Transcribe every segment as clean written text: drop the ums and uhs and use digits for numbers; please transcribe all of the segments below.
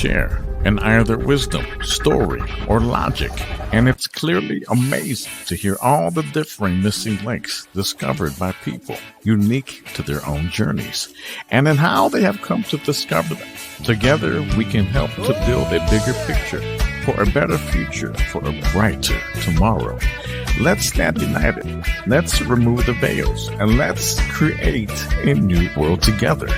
share in either wisdom, story, or logic. And it's clearly amazing to hear all the differing missing links discovered by people unique to their own journeys and in how they have come to discover them. Together, we can help to build a bigger picture for a better future, for a brighter tomorrow. Let's stand united. Let's remove the veils and let's create a new world together.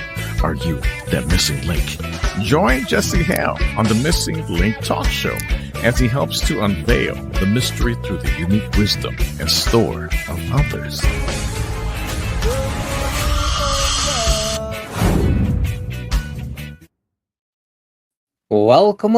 Are you that missing link? Join Jesse Hale on the Missing Link Talk Show as he helps to unveil the mystery through the unique wisdom and story of others. Welcome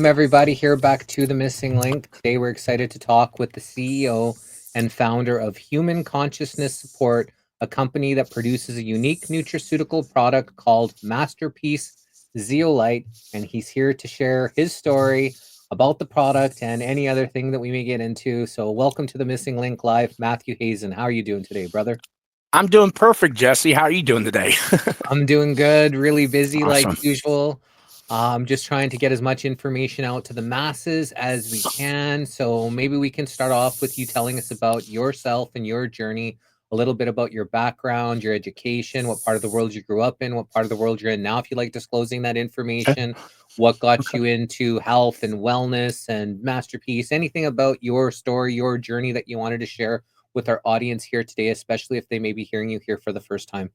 everybody here back to the Missing Link. Today we're excited to talk with the CEO and founder of Human Consciousness Support, a company that produces a unique nutraceutical product called MasterPeace Zeolite, and he's here to share his story about the product and any other thing that we may get into. So welcome to the Missing Link Live, Matthew Hazen. How are you doing today, brother? I'm doing perfect, Jesse. How are you doing today? I'm doing good, really busy Awesome. like usual. I'm just trying to get as much information out to the masses as we can. So maybe we can start off with you telling us about yourself and your journey, a little bit about your background, your education, what part of the world you grew up in, what part of the world you're in now, if you like disclosing that information, what got you into health and wellness and MasterPeace, anything about your story, your journey that you wanted to share with our audience here today, especially if they may be hearing you here for the first time.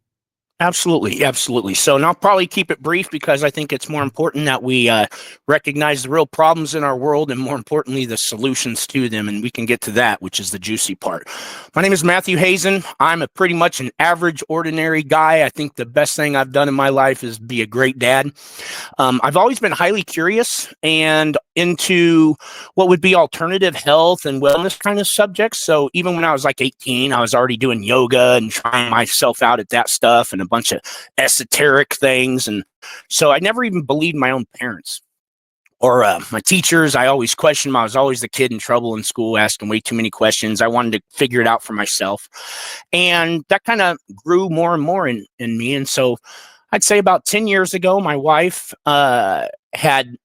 Absolutely. So, and I'll probably keep it brief because I think it's more important that we recognize the real problems in our world and, more importantly, the solutions to them. And we can get to that, which is the juicy part. My name is Matthew Hazen. I'm pretty much an average, ordinary guy. I think the best thing I've done in my life is be a great dad. I've always been highly curious and into what would be alternative health and wellness kind of subjects. So even when I was like 18, I was already doing yoga and trying myself out at that stuff and a bunch of esoteric things. And so I never even believed my own parents or my teachers. I always questioned them. I was always the kid in trouble in school, asking way too many questions. I wanted to figure it out for myself. And that kind of grew more and more in me. And so I'd say about 10 years ago, my wife had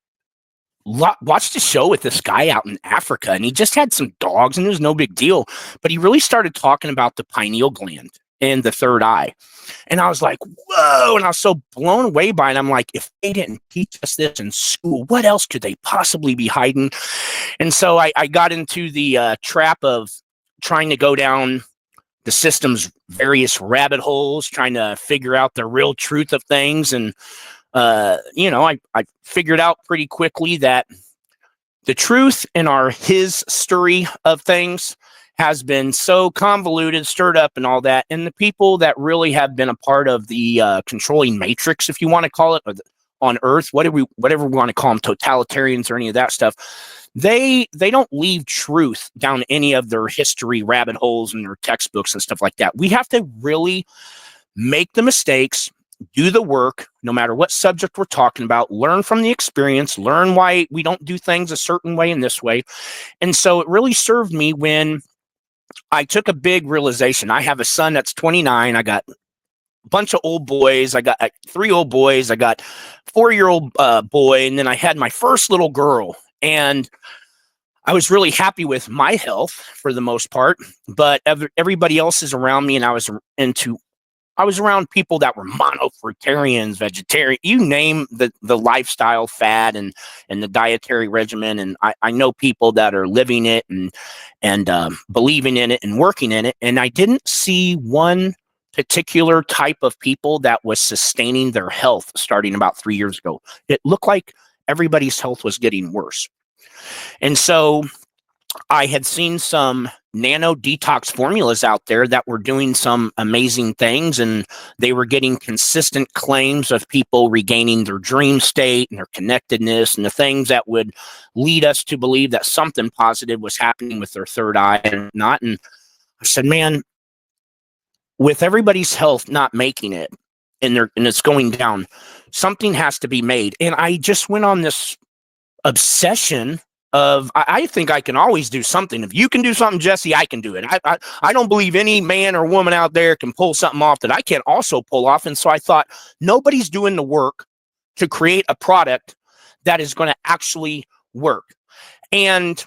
watched a show with this guy out in Africa, and he just had some dogs and it was no big deal. But he really started talking about the pineal gland and the third eye. And I was like, whoa. And I was so blown away by it. I'm like, if they didn't teach us this in school, what else could they possibly be hiding? And so I got into the trap of trying to go down the system's various rabbit holes, trying to figure out the real truth of things. And, I figured out pretty quickly that the truth in our history of things has been so convoluted, stirred up and all that. And the people that really have been a part of the controlling matrix, if you want to call it, on Earth, whatever we want to call them, totalitarians or any of that stuff, they don't leave truth down any of their history rabbit holes and their textbooks and stuff like that. We have to really make the mistakes, do the work, no matter what subject we're talking about, learn from the experience, learn why we don't do things a certain way and this way. And so it really served me when I took a big realization. I have a son that's 29. I got a bunch of old boys. I got 3 old boys. I got 4-year-old boy. And then I had my first little girl. And I was really happy with my health for the most part. But everybody else is around me. And I was around people that were mono-fruitarians, vegetarian, you name the lifestyle fad and the dietary regimen. And I know people that are living it and believing in it and working in it. And I didn't see one particular type of people that was sustaining their health starting about 3 years ago. It looked like everybody's health was getting worse. And so I had seen some nano detox formulas out there that were doing some amazing things, and they were getting consistent claims of people regaining their dream state and their connectedness and the things that would lead us to believe that something positive was happening with their third eye and not. And I said, man, with everybody's health not making it and it's going down, something has to be made. And I just went on this obsession of, I think I can always do something. If you can do something, Jesse, I can do it. I don't believe any man or woman out there can pull something off that I can't also pull off. And so I thought, nobody's doing the work to create a product that is going to actually work and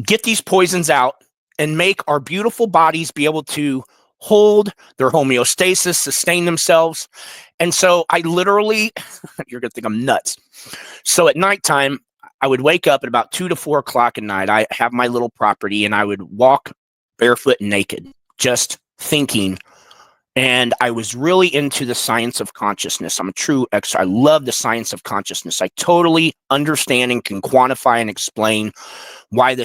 get these poisons out and make our beautiful bodies be able to hold their homeostasis, sustain themselves. And so I literally, you're going to think I'm nuts. So at nighttime, I would wake up at about 2 to 4 o'clock at night. I have my little property and I would walk barefoot and naked, just thinking. And I was really into the science of consciousness. I'm a true expert. I love the science of consciousness. I totally understand and can quantify and explain why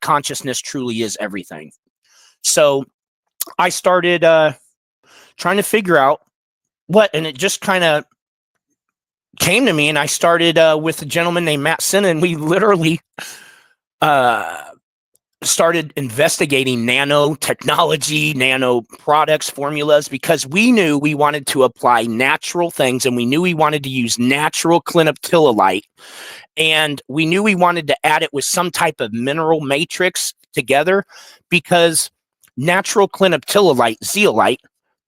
consciousness truly is everything. So I started trying to figure out and it just kind of came to me, and I started with a gentleman named Matt Senna, and we literally started investigating nanotechnology, nano products, formulas, because we knew we wanted to apply natural things, and we knew we wanted to use natural clinoptilolite, and we knew we wanted to add it with some type of mineral matrix together, because natural clinoptilolite, zeolite,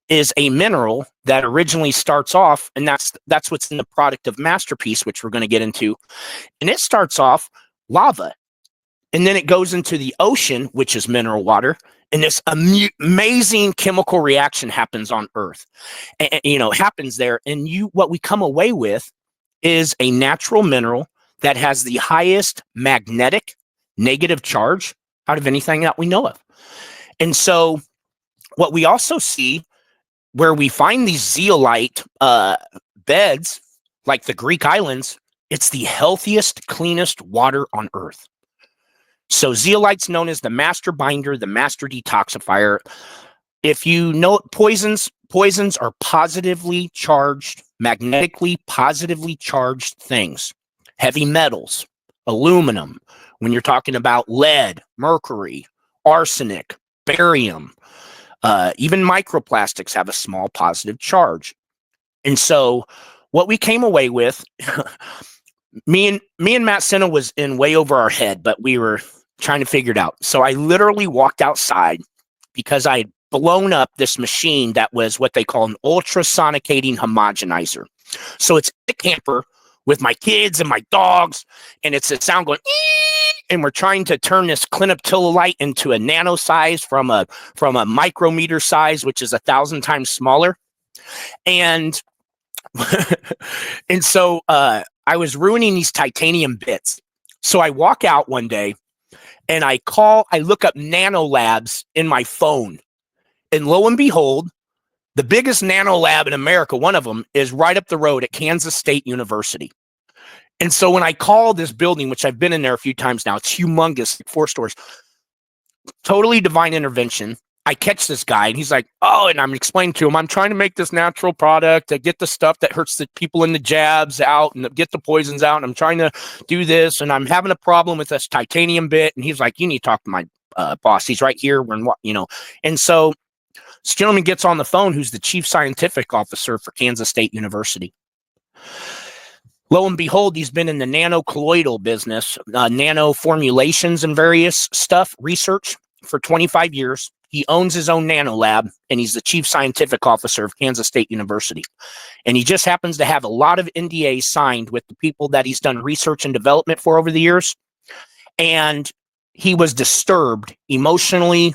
is a mineral that originally starts off, and that's what's in the product of MasterPeace, which we're going to get into. And it starts off lava, and then it goes into the ocean, which is mineral water, and this amazing chemical reaction happens on Earth. And, happens there, and what we come away with is a natural mineral that has the highest magnetic negative charge out of anything that we know of. And so what we also see, where we find these zeolite beds, like the Greek islands, it's the healthiest, cleanest water on Earth. So zeolite's known as the master binder, the master detoxifier. If you know, poisons are positively charged, magnetically positively charged things. Heavy metals, aluminum, when you're talking about lead, mercury, arsenic, barium, even microplastics have a small positive charge. And so what we came away with, me and Matt Senna was in way over our head, but we were trying to figure it out. So I literally walked outside because I had blown up this machine that was what they call an ultrasonicating homogenizer. So it's a camper with my kids and my dogs, and it's a sound going, and we're trying to turn this clinoptilolite into a nano size from a micrometer size, which is 1,000 times smaller. And and so I was ruining these titanium bits. So I walk out one day and I look up nano labs in my phone, and lo and behold, the biggest nano lab in America, one of them, is right up the road at Kansas State University. And so when I call this building, which I've been in there a few times now, it's humongous, 4 stories, totally divine intervention. I catch this guy and he's like, oh, and I'm explaining to him, I'm trying to make this natural product to get the stuff that hurts the people in the jabs out and get the poisons out. And I'm trying to do this, and I'm having a problem with this titanium bit. And he's like, you need to talk to my boss. He's right here. And so this gentleman gets on the phone, who's the chief scientific officer for Kansas State University. Lo and behold, he's been in the nanocolloidal business, nano formulations and various stuff, research for 25 years. He owns his own nano lab, and he's the chief scientific officer of Kansas State University. And he just happens to have a lot of NDAs signed with the people that he's done research and development for over the years. And he was disturbed emotionally,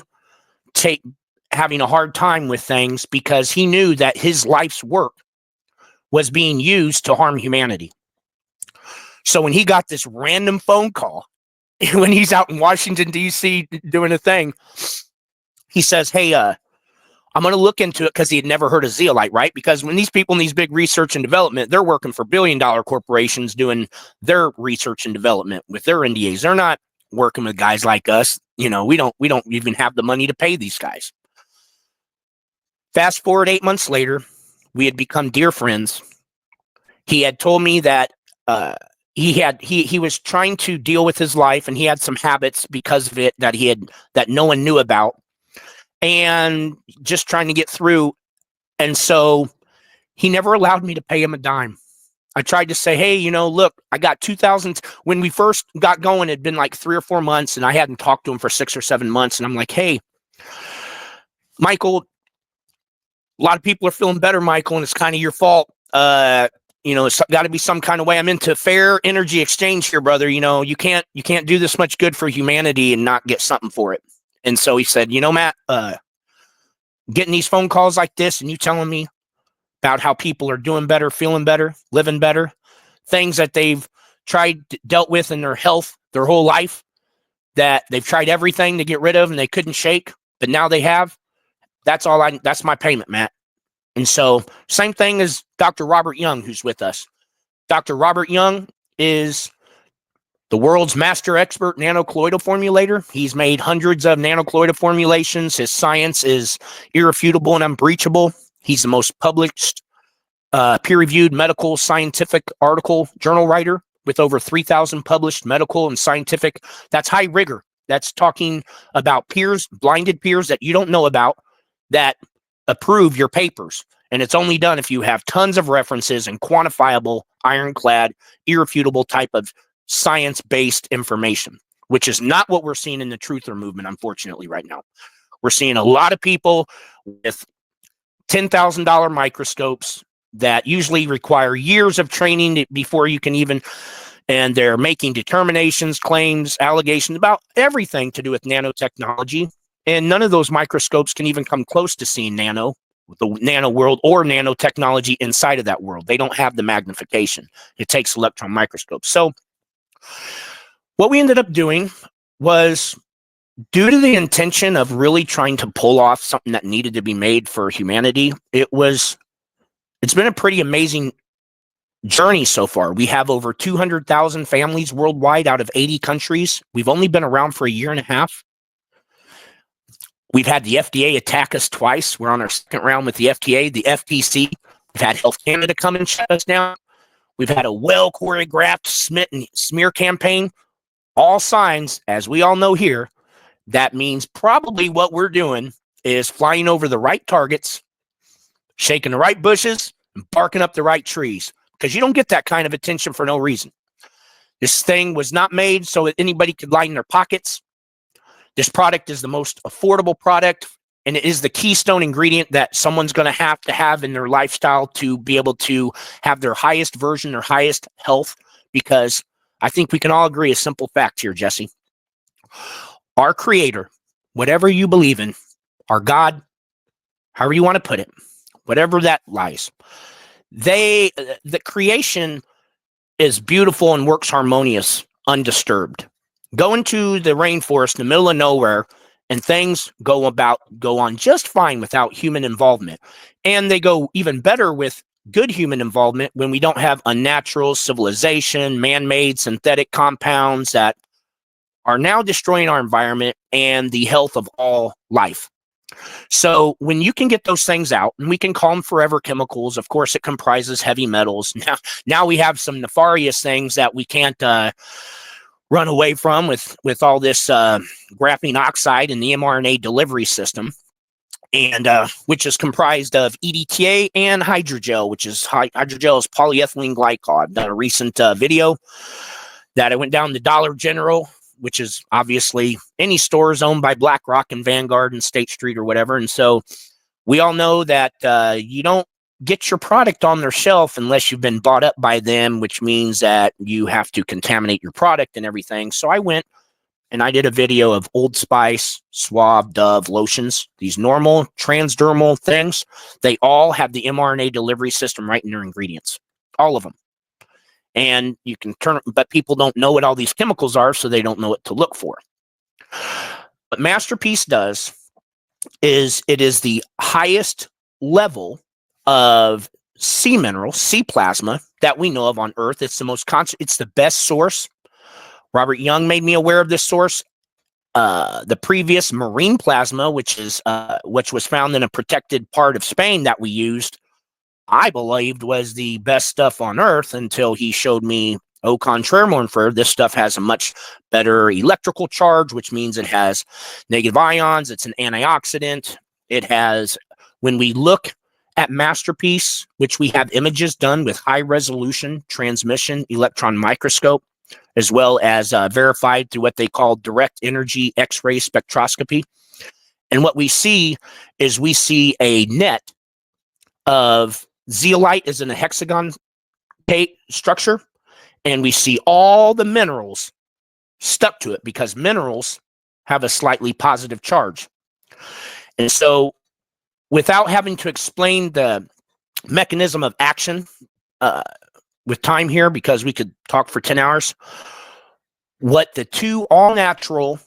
having a hard time with things, because he knew that his life's work was being used to harm humanity. So when he got this random phone call, when he's out in Washington, D.C. doing a thing, he says, hey, I'm going to look into it, because he had never heard of zeolite, right? Because when these people in these big research and development, they're working for billion-dollar corporations doing their research and development with their NDAs. They're not working with guys like us. We don't even have the money to pay these guys. Fast forward 8 months later, we had become dear friends. He had told me that he was trying to deal with his life, and he had some habits because of it that no one knew about, and just trying to get through. And so he never allowed me to pay him a dime. I tried to say, hey, look, I got 2,000. When we first got going, it had been like 3 or 4 months, and I hadn't talked to him for 6 or 7 months. And I'm like, hey, Michael, a lot of people are feeling better, Michael, and it's kind of your fault. it's got to be some kind of way. I'm into fair energy exchange here, brother. You can't do this much good for humanity and not get something for it. And so he said, Matt, getting these phone calls like this and you telling me about how people are doing better, feeling better, living better, things that they've dealt with in their health their whole life, that they've tried everything to get rid of and they couldn't shake, but now they have. That's my payment, Matt. And so same thing as Dr. Robert Young, who's with us. Dr. Robert Young is the world's master expert nanocolloidal formulator. He's made hundreds of nanocolloidal formulations. His science is irrefutable and unbreachable. He's the most published peer-reviewed medical scientific article journal writer with over 3,000 published medical and scientific. That's high rigor. That's talking about peers, blinded peers that you don't know about, that approve your papers. And it's only done if you have tons of references and quantifiable, ironclad, irrefutable type of science-based information, which is not what we're seeing in the truther movement, unfortunately, right now. We're seeing a lot of people with $10,000 microscopes that usually require years of training before you can even, and they're making determinations, claims, allegations about everything to do with nanotechnology. And none of those microscopes can even come close to seeing the nano world or nanotechnology inside of that world. They don't have the magnification. It takes electron microscopes. So what we ended up doing was, due to the intention of really trying to pull off something that needed to be made for humanity, it's been a pretty amazing journey so far. We have over 200,000 families worldwide out of 80 countries. We've only been around for a year and a half. We've had the FDA attack us twice. We're on our second round with the FDA, the FTC. We've had Health Canada come and shut us down. We've had a well-choreographed smear campaign. All signs, as we all know here, that means probably what we're doing is flying over the right targets, shaking the right bushes, and barking up the right trees, because you don't get that kind of attention for no reason. This thing was not made so that anybody could line their pockets. This product is the most affordable product, and it is the keystone ingredient that someone's going to have in their lifestyle to be able to have their highest version, their highest health, because I think we can all agree a simple fact here, Jesse. Our creator, whatever you believe in, our God, however you want to put it, whatever that lies, the creation is beautiful and works harmonious, undisturbed. Go into the rainforest in the middle of nowhere and things go on just fine without human involvement. And they go even better with good human involvement when we don't have unnatural civilization, man-made synthetic compounds that are now destroying our environment and the health of all life. So when you can get those things out, and we can call them forever chemicals, of course, it comprises heavy metals. Now we have some nefarious things that we can't run away from with all this graphene oxide and the mRNA delivery system, and which is comprised of EDTA and hydrogel, which is hydrogel is polyethylene glycol. I've done a recent video that I went down to Dollar General, which is obviously any stores owned by BlackRock and Vanguard and State Street or whatever. And so we all know that you don't get your product on their shelf unless you've been bought up by them, which means that you have to contaminate your product and everything. So I went and I did a video of Old Spice, Suave, Dove, lotions, these normal transdermal things. They all have the mRNA delivery system right in their ingredients, all of them. And you can but people don't know what all these chemicals are, so they don't know what to look for. What MasterPeace does is it is the highest level of sea mineral, sea plasma that we know of on Earth. It's the most it's the best source. Robert Young made me aware of this source. The previous marine plasma, which was found in a protected part of Spain that we used, I believed was the best stuff on Earth until he showed me, au contraire, mon frere, this stuff has a much better electrical charge, which means it has negative ions. It's an antioxidant. It has, when we look at MasterPeace, which we have images done with high resolution transmission electron microscope, as well as verified through what they call direct energy X-ray spectroscopy. And what we see is we see a net of zeolite is in a hexagon structure, and we see all the minerals stuck to it because minerals have a slightly positive charge. And so without having to explain the mechanism of action with time here, because we could talk for 10 hours, what the two all-natural,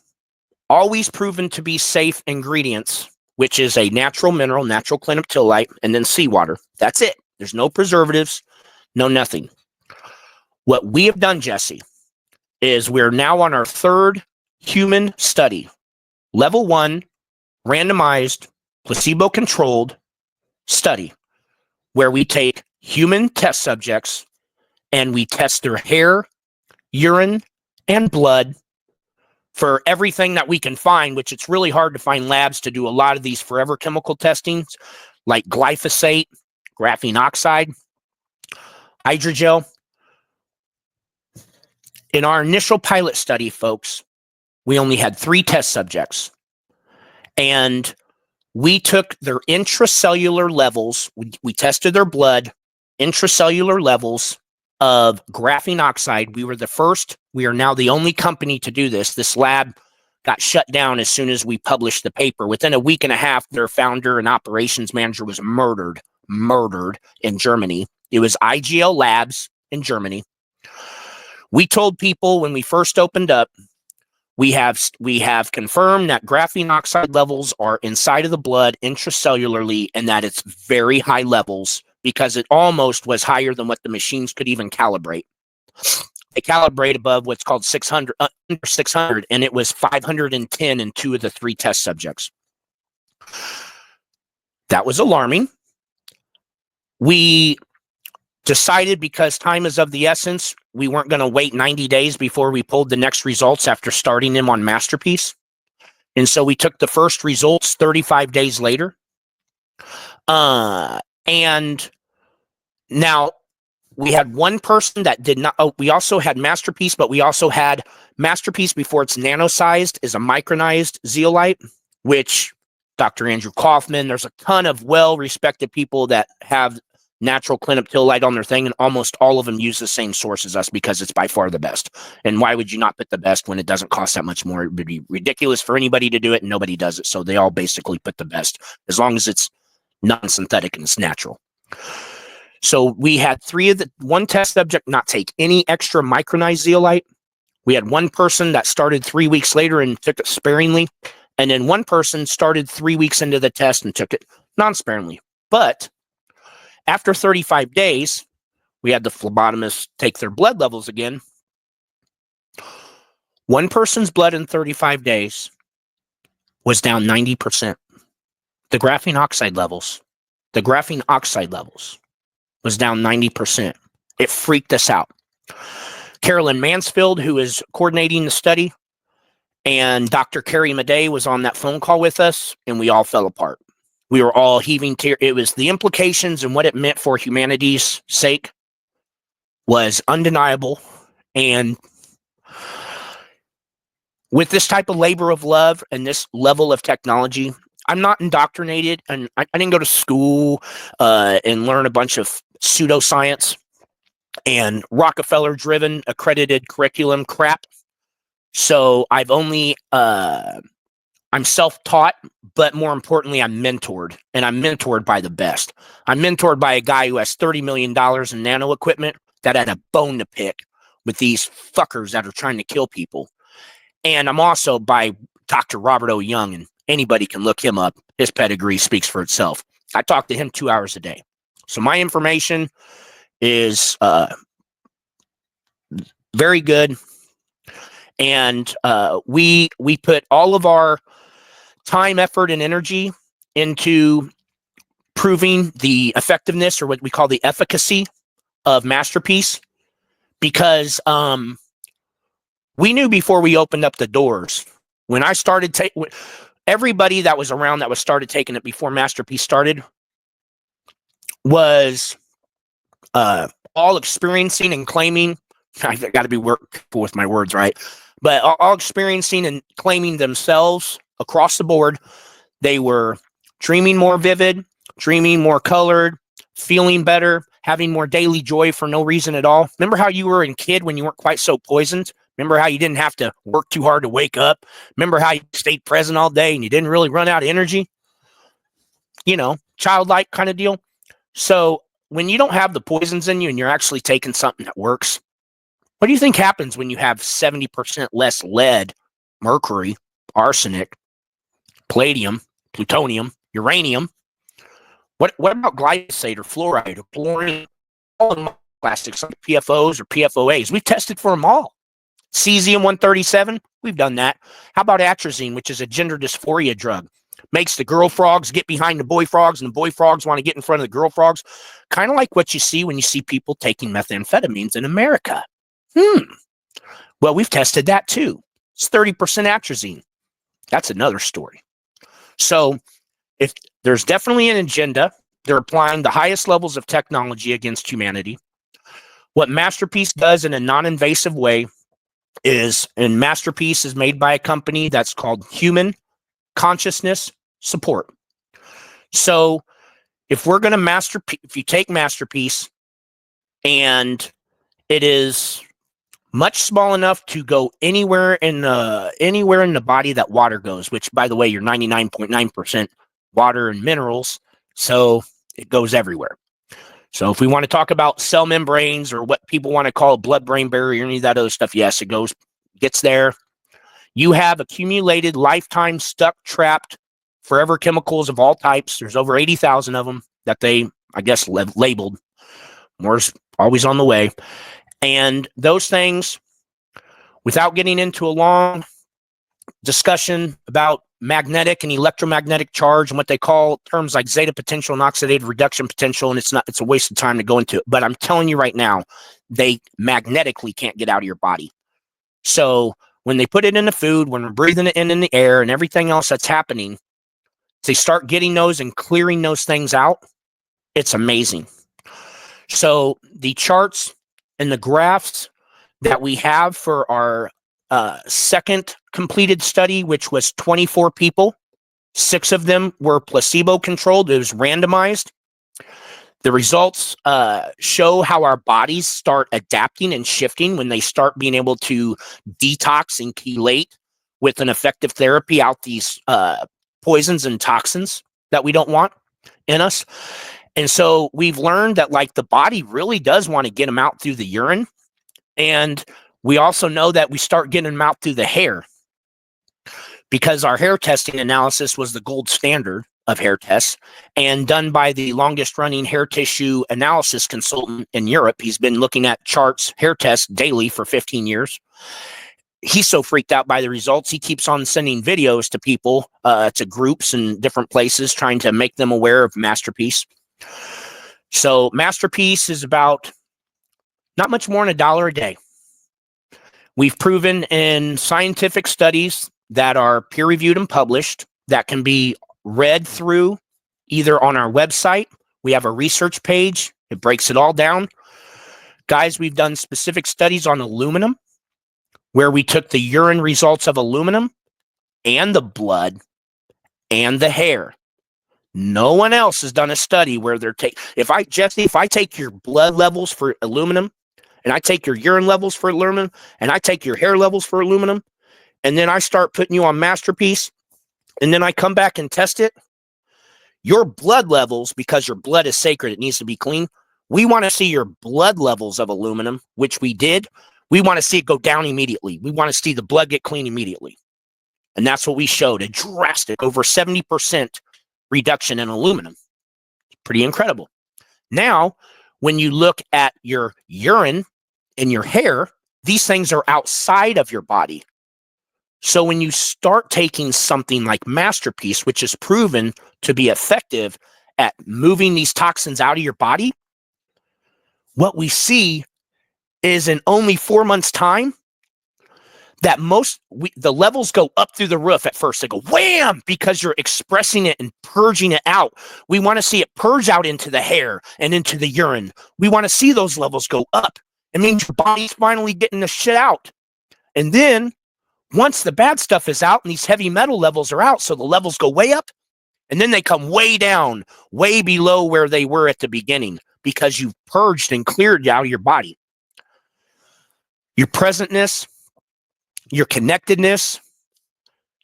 always proven to be safe ingredients, which is a natural mineral, natural clinoptilite, and then seawater. That's it. There's no preservatives, no nothing. What we have done, Jesse, is we're now on our 3rd human study, level 1, randomized, placebo-controlled study, where we take human test subjects and we test their hair, urine, and blood for everything that we can find, which it's really hard to find labs to do a lot of these forever chemical testings, like glyphosate, graphene oxide, hydrogel. In our initial pilot study, folks, we only had 3 test subjects. And we took their intracellular levels. We tested their blood, intracellular levels of graphene oxide. We were the first. We are now the only company to do this. This lab got shut down as soon as we published the paper. Within a week and a half, their founder and operations manager was murdered in Germany. It was IGL Labs in Germany. We told people when we first opened up, we have confirmed that graphene oxide levels are inside of the blood intracellularly, and that it's very high levels because it almost was higher than what the machines could even calibrate. They calibrate above what's called 600, under 600, and it was 510 in 2 of the 3 test subjects. That was alarming. We decided, because time is of the essence, we weren't going to wait 90 days before we pulled the next results after starting them on MasterPeace. And so we took the first results 35 days later. And now we had one person that did not, we also had MasterPeace, but we also had MasterPeace before it's nano-sized is a micronized zeolite, which Dr. Andrew Kaufman, there's a ton of well-respected people that have natural clinoptilite on their thing, and almost all of them use the same source as us because it's by far the best. And why would you not put the best when it doesn't cost that much more? It would be ridiculous for anybody to do it, and nobody does it. So they all basically put the best, as long as it's non-synthetic and it's natural. So we had 1 test subject not take any extra micronized zeolite. We had 1 person that started 3 weeks later and took it sparingly. And then 1 person started 3 weeks into the test and took it non-sparingly. But after 35 days, we had the phlebotomists take their blood levels again. 1 person's blood in 35 days was down 90%. The graphene oxide levels was down 90%. It freaked us out. Carolyn Mansfield, who is coordinating the study, and Dr. Carrie Madej was on that phone call with us, and we all fell apart. We were all heaving tears. It was the implications and what it meant for humanity's sake was undeniable. And with this type of labor of love and this level of technology, I'm not indoctrinated, and I didn't go to school and learn a bunch of pseudoscience and Rockefeller-driven accredited curriculum crap. So I've only I'm self-taught, but more importantly, I'm mentored, and I'm mentored by the best. I'm mentored by a guy who has $30 million in nano equipment that had a bone to pick with these fuckers that are trying to kill people. And I'm also by Dr. Robert O. Young, and anybody can look him up. His pedigree speaks for itself. I talk to him 2 hours a day. So my information is very good. And we put all of our time, effort, and energy into proving the effectiveness, or what we call the efficacy, of MasterPeace, because we knew before we opened up the doors. When I started everybody that was around that was started taking it before MasterPeace started was all experiencing and claiming. I got to be careful with my words, right? But all experiencing and claiming themselves across the board. They were dreaming more vivid, dreaming more colored, feeling better, having more daily joy for no reason at all. Remember how you were a kid when you weren't quite so poisoned? Remember how you didn't have to work too hard to wake up? Remember how you stayed present all day and you didn't really run out of energy? You know, childlike kind of deal. So when you don't have the poisons in you and you're actually taking something that works, what do you think happens when you have 70% less lead, mercury, arsenic, palladium, plutonium, uranium? What about glyphosate or fluoride or fluorine? All in plastics like PFOs or PFOAs. We've tested for them all. Cesium-137, we've done that. How about atrazine, which is a gender dysphoria drug? Makes the girl frogs get behind the boy frogs, and the boy frogs want to get in front of the girl frogs. Kind of like what you see when you see people taking methamphetamines in America. Well, we've tested that too. It's 30% atrazine. That's another story. So if there's definitely an agenda, they're applying the highest levels of technology against humanity. What MasterPeace does in a non-invasive way is, and MasterPeace is made by a company that's called Human Consciousness Support. So if we're going to if you take MasterPeace and it is much small enough to go anywhere in the body that water goes, which, by the way, you're 99.9% water and minerals, so it goes everywhere. So if we want to talk about cell membranes or what people want to call blood-brain barrier, any of that other stuff, yes, it gets there. You have accumulated, lifetime, stuck, trapped, forever chemicals of all types. There's over 80,000 of them that they, I guess, labeled. More's always on the way. And those things, without getting into a long discussion about magnetic and electromagnetic charge and what they call terms like zeta potential and oxidative reduction potential, and it's a waste of time to go into it. But I'm telling you right now, they magnetically can't get out of your body. So when they put it in the food, when we're breathing it in the air and everything else that's happening, they start getting those and clearing those things out. It's amazing. So the charts and the graphs that we have for our second completed study, which was 24 people, 6 of them were placebo controlled. It was randomized. The results show how our bodies start adapting and shifting when they start being able to detox and chelate with an effective therapy out these poisons and toxins that we don't want in us. And so we've learned that, like, the body really does want to get them out through the urine. And we also know that we start getting them out through the hair, because our hair testing analysis was the gold standard of hair tests and done by the longest running hair tissue analysis consultant in Europe. He's been looking at charts, hair tests daily for 15 years. He's so freaked out by the results, he keeps on sending videos to people, to groups and different places, trying to make them aware of MasterPeace. So MasterPeace is about not much more than $1 a day. We've proven in scientific studies that are peer-reviewed and published, that can be read through either on our website. We have a research page. It breaks it all down. Guys, we've done specific studies on aluminum, where we took the urine results of aluminum and the blood and the hair. No one else has done a study where they're if I take your blood levels for aluminum, and I take your urine levels for aluminum, and I take your hair levels for aluminum, and then I start putting you on MasterPeace, and then I come back and test it, your blood levels, because your blood is sacred, it needs to be clean. We want to see your blood levels of aluminum, which we did. We want to see it go down immediately. We want to see the blood get clean immediately. And that's what we showed, a drastic, over 70% reduction in aluminum. Pretty incredible. Now, when you look at your urine and your hair, these things are outside of your body. So when you start taking something like MasterPeace, which is proven to be effective at moving these toxins out of your body, what we see is in only 4 months' time, that the levels go up through the roof at first. They go wham, because you're expressing it and purging it out. We want to see it purge out into the hair and into the urine. We want to see those levels go up. It means your body's finally getting the shit out. And then once the bad stuff is out and these heavy metal levels are out, so the levels go way up, And then they come way down, way below where they were at the beginning because you've purged and cleared out of your body. Your presentness, your connectedness.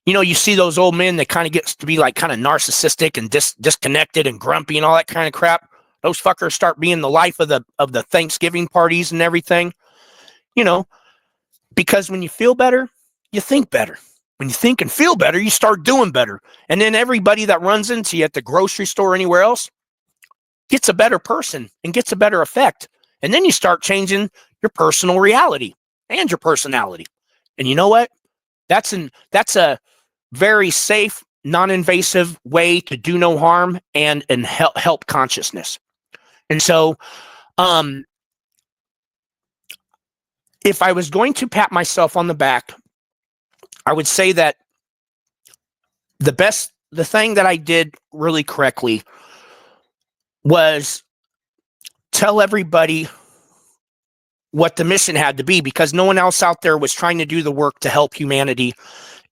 You know, you see those old men that kind of gets to be like kind of narcissistic and disconnected and grumpy and all that kind of crap. Those fuckers start being the life of the Thanksgiving parties and everything. You know, because when you feel better, you think better. When you think and feel better, you start doing better. And then everybody that runs into you at the grocery store or anywhere else gets a better person and gets a better effect. And then you start changing your personal reality and your personality. And you know what? That's a very safe, non-invasive way to do no harm and help consciousness. And so, if I was going to pat myself on the back, I would say that the thing that I did really correctly was tell everybody what the mission had to be, because no one else out there was trying to do the work to help humanity,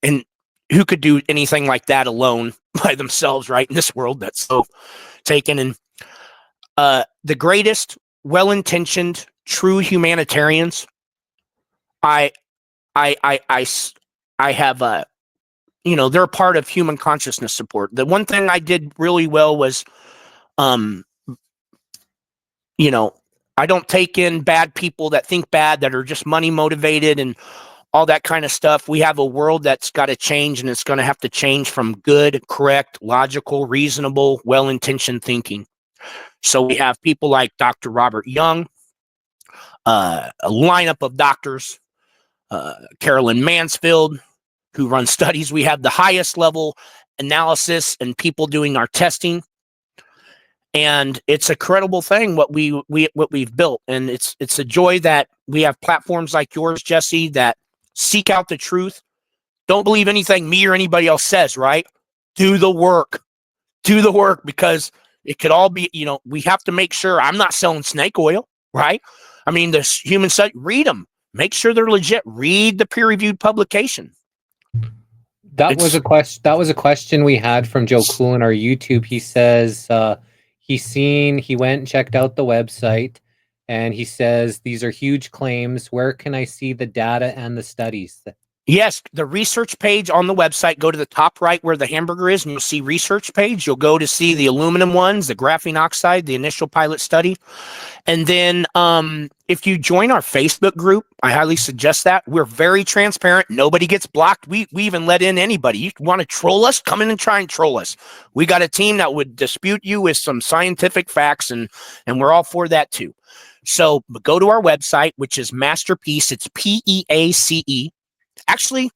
and who could do anything like that alone by themselves, right? In this world that's so taken. And the greatest, well-intentioned, true humanitarians, I have you know, they're a part of human consciousness support. The one thing I did really well was, you know, I don't take in bad people that think bad, that are just money motivated and all that kind of stuff. We have a world that's got to change, and it's going to have to change from good, correct, logical, reasonable, well-intentioned thinking. So we have people like Dr. Robert Young, a lineup of doctors, Carolyn Mansfield, who runs studies. We have the highest level analysis and people doing our testing. And it's a credible thing what we've built. And it's a joy that we have platforms like yours, Jesse, that seek out the truth. Don't believe anything me or anybody else says, right? Do the work. Do the work, because it could all be, you know, we have to make sure I'm not selling snake oil, right? I mean, the human study, read them. Make sure they're legit. Read the peer-reviewed publication. That was a question we had from Joe Cool on our YouTube. He says he went and checked out the website, and he says these are huge claims. Where can I see the data and the studies? Yes, the research page on the website. Go to the top right where the hamburger is, and you'll see research page. You'll go to see the aluminum ones, the graphene oxide, the initial pilot study. And then if you join our Facebook group, I highly suggest that. We're very transparent. Nobody gets blocked. We even let in anybody. You want to troll us? Come in and try and troll us. We got a team that would dispute you with some scientific facts, and we're all for that too. So go to our website, which is MasterPeace. It's PEACE. Actually,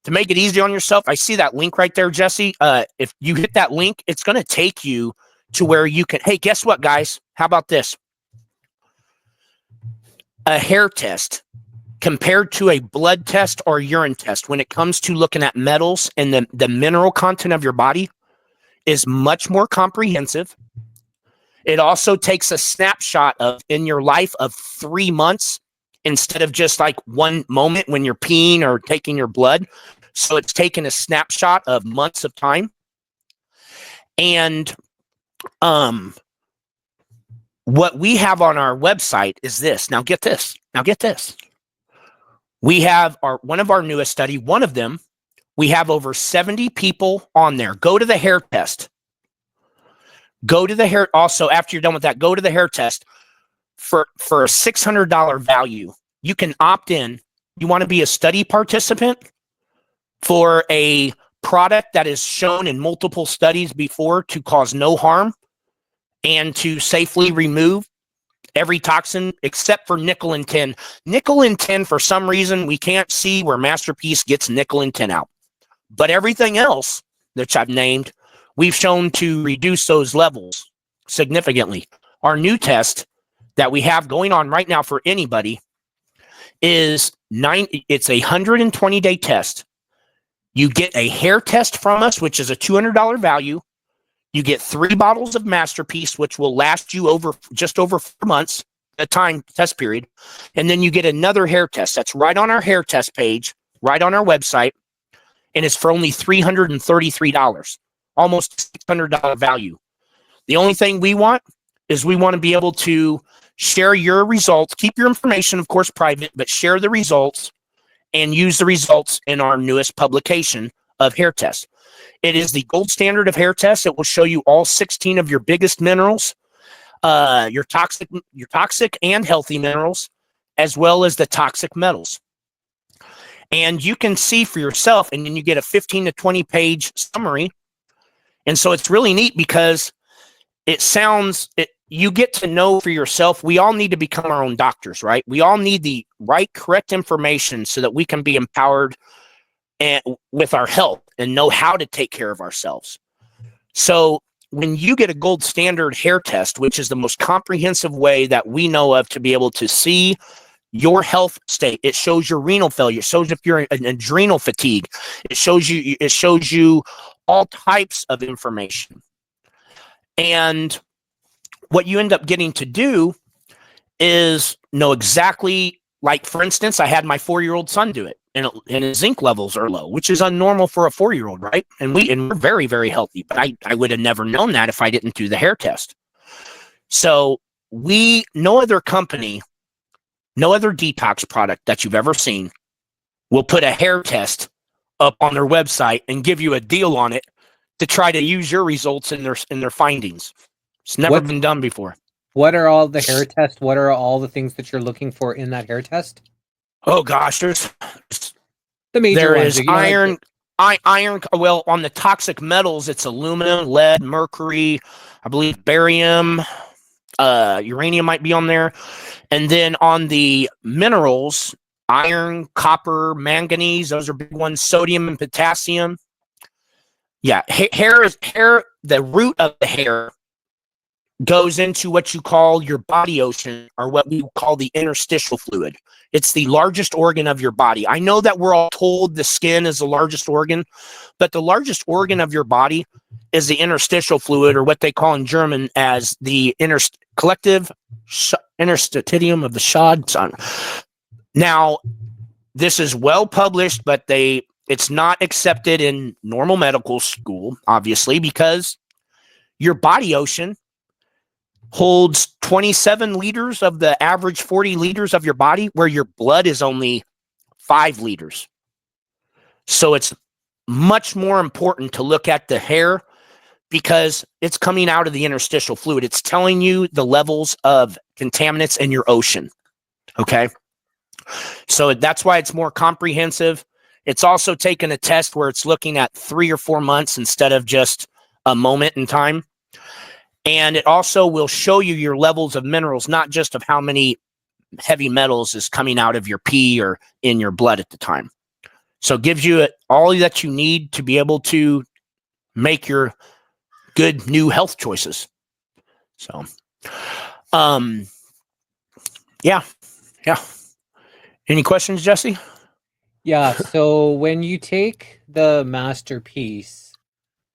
to make it easy on yourself, I see that link right there, Jesse. If you hit that link, it's going to take you to where you can, hey, guess what, guys? How about this? A hair test compared to a blood test or urine test when it comes to looking at metals and the mineral content of your body is much more comprehensive. It also takes a snapshot of in your life of 3 months instead of just like one moment when you're peeing or taking your blood. So it's taken a snapshot of months of time. And what we have on our website is this. Now get this. We have one of our newest study, one of them, we have over 70 people on there. Go to the hair test. Go to the hair. Also, after you're done with that, go to the hair test. For a $600 value, you can opt in. You want to be a study participant for a product that is shown in multiple studies before to cause no harm and to safely remove every toxin except for nickel and tin. Nickel and tin, for some reason, we can't see where MasterPeace gets nickel and tin out. But everything else, which I've named, we've shown to reduce those levels significantly. Our new test that we have going on right now for anybody is it's a 120-day test. You get a hair test from us, which is a $200 value. You get 3 bottles of MasterPeace, which will last you just over 4 months, a time test period. And then you get another hair test. That's right on our hair test page, right on our website. And it's for only $333. almost $600 value. The only thing we want is we want to be able to share your results, keep your information, of course, private, but share the results and use the results in our newest publication of hair tests. It is the gold standard of hair tests. It will show you all 16 of your biggest minerals, your toxic and healthy minerals, as well as the toxic metals. And you can see for yourself, and then you get a 15 to 20 page summary. And so it's really neat because you get to know for yourself. We all need to become our own doctors, right? We all need the right, correct information so that we can be empowered and with our health and know how to take care of ourselves. So when you get a gold standard hair test, which is the most comprehensive way that we know of to be able to see your health state, it shows your renal failure, it shows if you're in adrenal fatigue, it shows you all types of information. And what you end up getting to do is know exactly, like, for instance, I had my 4-year-old son do it, and his zinc levels are low, which is unnormal for a 4-year-old, right? And we're very, very healthy, but I would have never known that if I didn't do the hair test. So no other company, no other detox product that you've ever seen will put a hair test up on their website and give you a deal on it to try to use your results in their findings. It's never been done before. What are all the hair tests? What are all the things that you're looking for in that hair test? Oh gosh, there's The major there ones. is iron. Iron. Well, on the toxic metals, it's aluminum, lead, mercury, I believe barium, uranium might be on there, and then on the minerals, iron, copper, manganese. Those are big ones. Sodium and potassium. Yeah, hair. The root of the hair goes into what you call your body ocean, or what we call the interstitial fluid. It's the largest organ of your body. I know that we're all told the skin is the largest organ, but the largest organ of your body is the interstitial fluid, or what they call in German as the collective interstitium of the Schad. Now, this is well published, but it's not accepted in normal medical school, obviously, because your body ocean holds 27 liters of the average 40 liters of your body, where your blood is only 5 liters. So it's much more important to look at the hair because it's coming out of the interstitial fluid. It's telling you the levels of contaminants in your ocean. Okay. So that's why it's more comprehensive. It's also taken a test where it's looking at 3 or 4 months instead of just a moment in time. And it also will show you your levels of minerals, not just of how many heavy metals is coming out of your pee or in your blood at the time. So it gives you all that you need to be able to make your good new health choices. So, yeah. Any questions, Jesse? Yeah. So when you take the MasterPeace,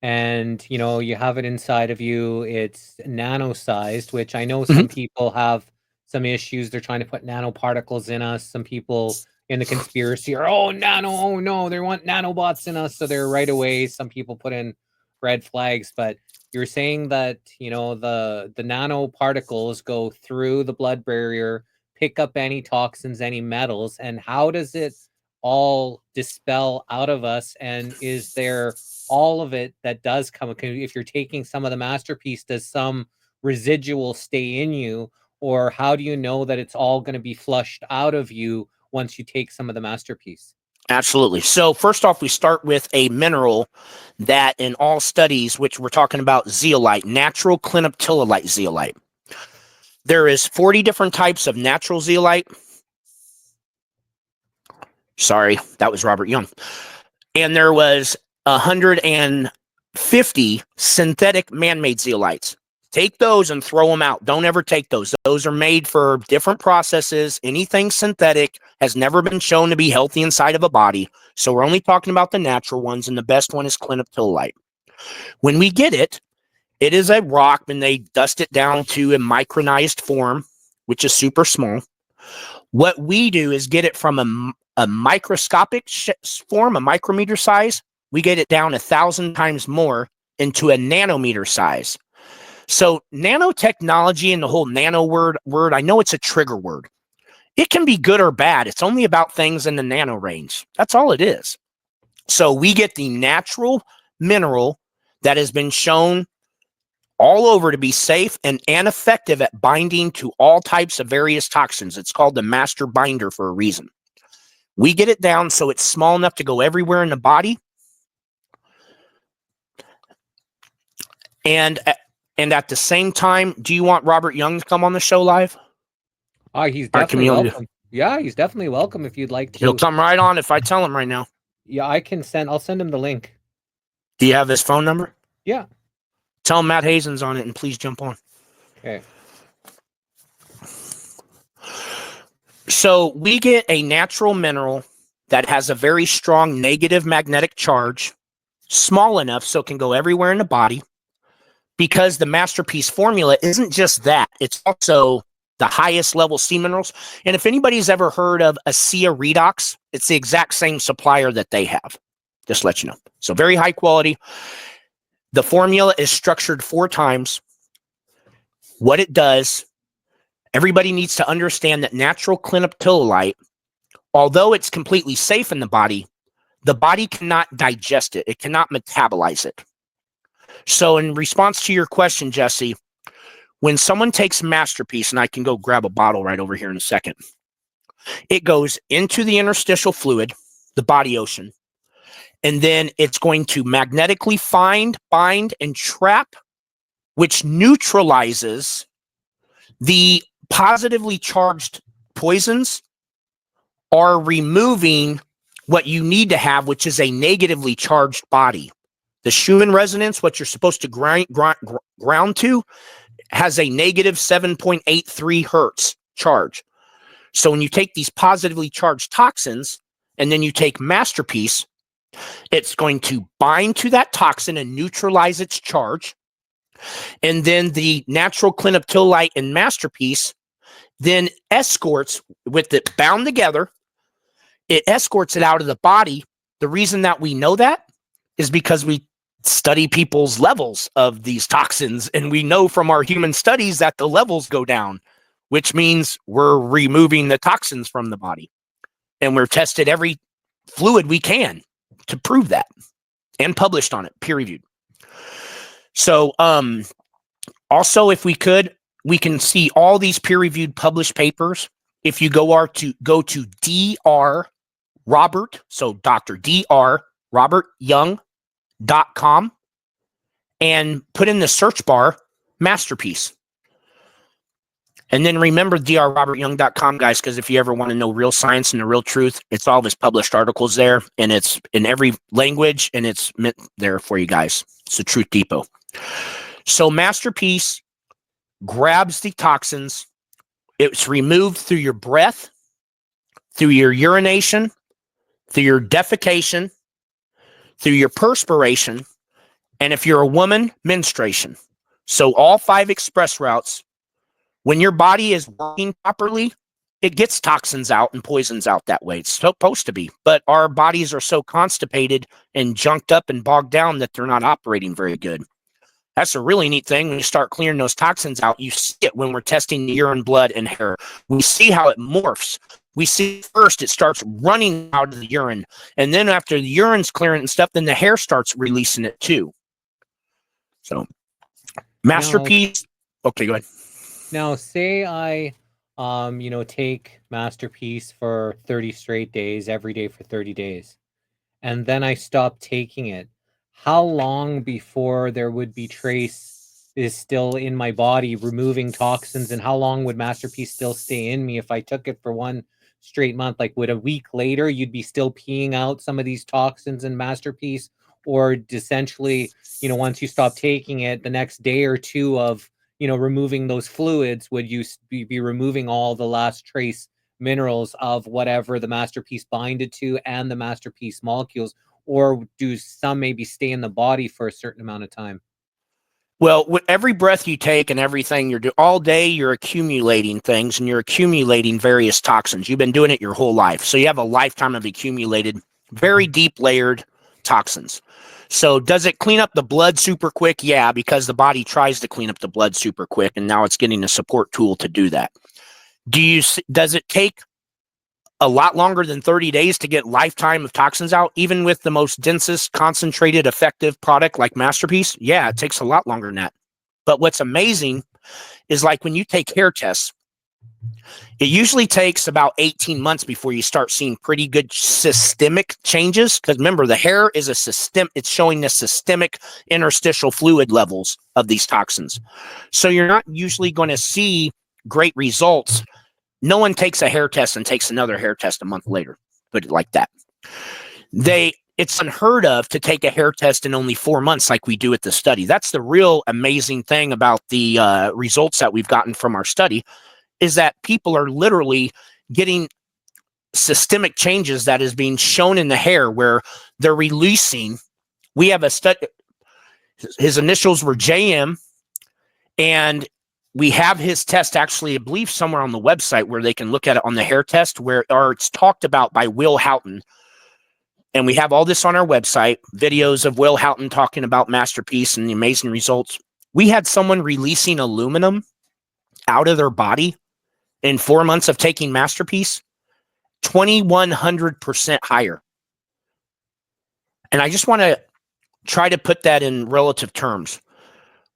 and you have it inside of you, it's nano-sized, which I know some people have some issues. They're trying to put nanoparticles in us. Some people in the conspiracy are, oh no, they want nanobots in us, so they're right away. Some people put in red flags, but you're saying that the nanoparticles go through the blood barrier, pick up any toxins, any metals, and how does it all dispel out of us? And is there all of it that does come, if you're taking some of the MasterPeace, does some residual stay in you, or how do you know that it's all going to be flushed out of you once you take some of the MasterPeace? Absolutely. So first off, we start with a mineral that in all studies, which we're talking about, zeolite, natural clinoptilolite zeolite. There is 40 different types of natural zeolite. Sorry, that was Robert Young. And there was 150 synthetic man-made zeolites. Take those and throw them out. Don't ever take those. Those are made for different processes. Anything synthetic has never been shown to be healthy inside of a body. So we're only talking about the natural ones, and the best one is clinoptilolite. When we get it, it is a rock, and they dust it down to a micronized form, which is super small. What we do is get it from a microscopic form, a micrometer size. We get it down 1,000 times more into a nanometer size. So nanotechnology and the whole nano word, I know it's a trigger word. It can be good or bad. It's only about things in the nano range. That's all it is. So we get the natural mineral that has been shown all over to be safe and effective at binding to all types of various toxins. It's called the master binder for a reason. We get it down so it's small enough to go everywhere in the body. And at the same time, do you want Robert Young to come on the show live? He's definitely welcome. Yeah, he's definitely welcome if you'd like to. He'll come right on if I tell him right now. Yeah, I'll send him the link. Do you have his phone number? Yeah. Tell him Matt Hazen's on it and please jump on. Okay. So we get a natural mineral that has a very strong negative magnetic charge, small enough so it can go everywhere in the body, because the MasterPeace formula isn't just that. It's also the highest level sea minerals. And if anybody's ever heard of ASEA Redox, it's the exact same supplier that they have. Just to let you know. So very high quality. The formula is structured 4 times. What it does, everybody needs to understand that natural clinoptilolite, although it's completely safe in the body cannot digest it. It cannot metabolize it. So in response to your question, Jesse, when someone takes MasterPeace, and I can go grab a bottle right over here in a second, it goes into the interstitial fluid, the body ocean, and then it's going to magnetically find, bind, and trap, which neutralizes the positively charged poisons, are removing what you need to have, which is a negatively charged body. The Schumann resonance, what you're supposed to ground to, has a negative 7.83 hertz charge. So when you take these positively charged toxins and then you take MasterPeace, it's going to bind to that toxin and neutralize its charge. And then the natural clinoptilolite in MasterPeace then escorts, with it bound together, it escorts it out of the body. The reason that we know that is because we study people's levels of these toxins, and we know from our human studies that the levels go down, which means we're removing the toxins from the body. And we're tested every fluid we can to prove that, and published on it, peer-reviewed. So also, if we could, we can see all these peer-reviewed published papers. If you go to Dr. Robert, so Dr. Dr. Robert Young.com, and put in the search bar MasterPeace. And then remember drrobertyoung.com, guys, because if you ever want to know real science and the real truth, it's all of his published articles there, and it's in every language, and it's meant there for you guys. It's the Truth Depot. So MasterPeace grabs the toxins. It's removed through your breath, through your urination, through your defecation, through your perspiration, and if you're a woman, menstruation. So all 5 express routes. When your body is working properly, it gets toxins out and poisons out that way. It's supposed to be. But our bodies are so constipated and junked up and bogged down that they're not operating very good. That's a really neat thing. When you start clearing those toxins out, you see it when we're testing the urine, blood, and hair. We see how it morphs. We see first it starts running out of the urine. And then after the urine's clearing and stuff, then the hair starts releasing it too. So MasterPeace. Okay, go ahead. Now, say I, take MasterPeace for 30 straight days, every day for 30 days, and then I stop taking it. How long before there would be trace is still in my body removing toxins, and how long would MasterPeace still stay in me if I took it for 1 straight month? Like, would a week later you'd be still peeing out some of these toxins in MasterPeace, or essentially, once you stop taking it, the next day or 2 of removing those fluids, would you be removing all the last trace minerals of whatever the MasterPeace binded to and the MasterPeace molecules? Or do some maybe stay in the body for a certain amount of time? Well, with every breath you take and everything you're doing all day, you're accumulating things, and you're accumulating various toxins. You've been doing it your whole life. So you have a lifetime of accumulated, very deep layered toxins. So does it clean up the blood super quick? Yeah, because the body tries to clean up the blood super quick, and now it's getting a support tool to do that. Does it take a lot longer than 30 days to get lifetime of toxins out, even with the most densest, concentrated, effective product like MasterPeace? Yeah, it takes a lot longer than that. But what's amazing is like when you take hair tests, it usually takes about 18 months before you start seeing pretty good systemic changes. Because remember, the hair is a system, it's showing the systemic interstitial fluid levels of these toxins. So you're not usually going to see great results. No one takes a hair test and takes another hair test a month later. Put it like that. It's unheard of to take a hair test in only 4 months like we do at the study. That's the real amazing thing about the results that we've gotten from our study, is that people are literally getting systemic changes that is being shown in the hair where they're releasing. We have a study, his initials were JM, and we have his test actually, I believe, somewhere on the website where they can look at it on the hair test, or it's talked about by Will Houghton. And we have all this on our website, videos of Will Houghton talking about MasterPeace and the amazing results. We had someone releasing aluminum out of their body in 4 months of taking MasterPeace, 2,100% higher. And I just want to try to put that in relative terms.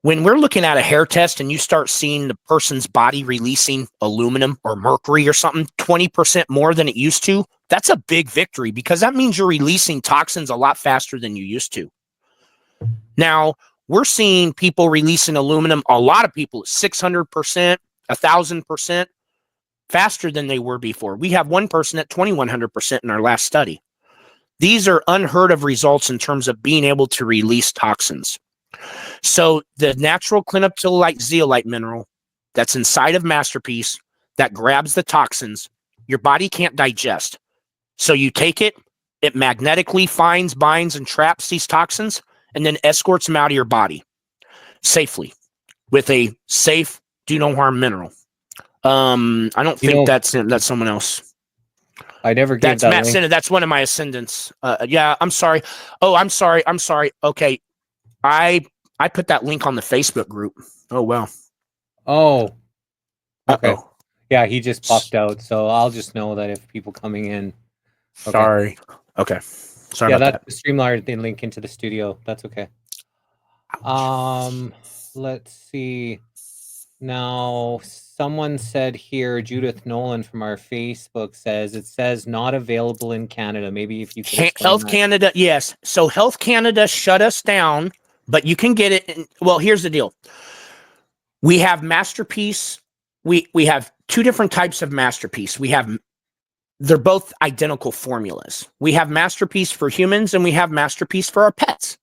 When we're looking at a hair test and you start seeing the person's body releasing aluminum or mercury or something 20% more than it used to, that's a big victory, because that means you're releasing toxins a lot faster than you used to. Now, we're seeing people releasing aluminum, a lot of people, 600%, 1,000% faster than they were before. We have one person at 2,100% in our last study. These are unheard of results in terms of being able to release toxins. So the natural clinoptilolite zeolite mineral that's inside of MasterPeace that grabs the toxins, your body can't digest. So you take it, it magnetically finds, binds, and traps these toxins, and then escorts them out of your body safely with a safe, do no harm mineral. I don't think that's someone else. I never gave That's that Matt link. Sinner. That's one of my ascendants. Yeah, I'm sorry. Oh, I'm sorry. Okay. I put that link on the Facebook group. Oh, well. Oh, okay. Uh-oh. Yeah, he just popped out. So I'll just know that if people coming in. Okay. Sorry. Okay. Sorry Yeah, about that's the Streamliner they link into the studio. That's okay. Let's see. Now, someone said here, Judith Nolan from our Facebook says not available in Canada. Maybe if you could explain Health that. Canada, yes. So Health Canada shut us down, but you can get it. Well, here's the deal. We have MasterPeace. We have two different types of MasterPeace. They're both identical formulas. We have MasterPeace for humans and we have MasterPeace for our pets.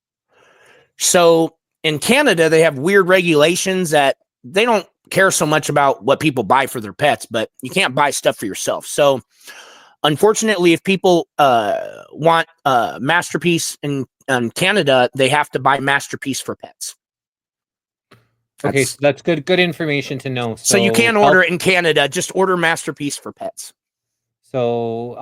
So in Canada, they have weird regulations that they don't care so much about what people buy for their pets, but you can't buy stuff for yourself. So unfortunately, if people want MasterPeace in Canada, they have to buy MasterPeace for pets. Okay, so that's good information to know. So you can order it in Canada. Just order MasterPeace for pets. So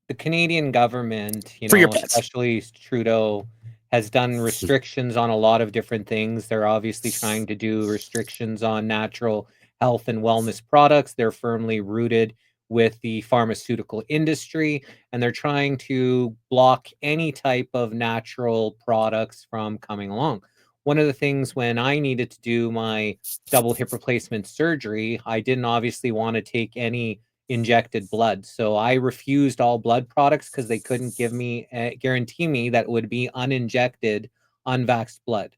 the Canadian government, for your pets, especially Trudeau, has done restrictions on a lot of different things. They're obviously trying to do restrictions on natural health and wellness products. They're firmly rooted with the pharmaceutical industry, and they're trying to block any type of natural products from coming along. One of the things when I needed to do my double hip replacement surgery, I didn't obviously want to take any injected blood. So I refused all blood products because they couldn't guarantee me that it would be uninjected, unvaxxed blood.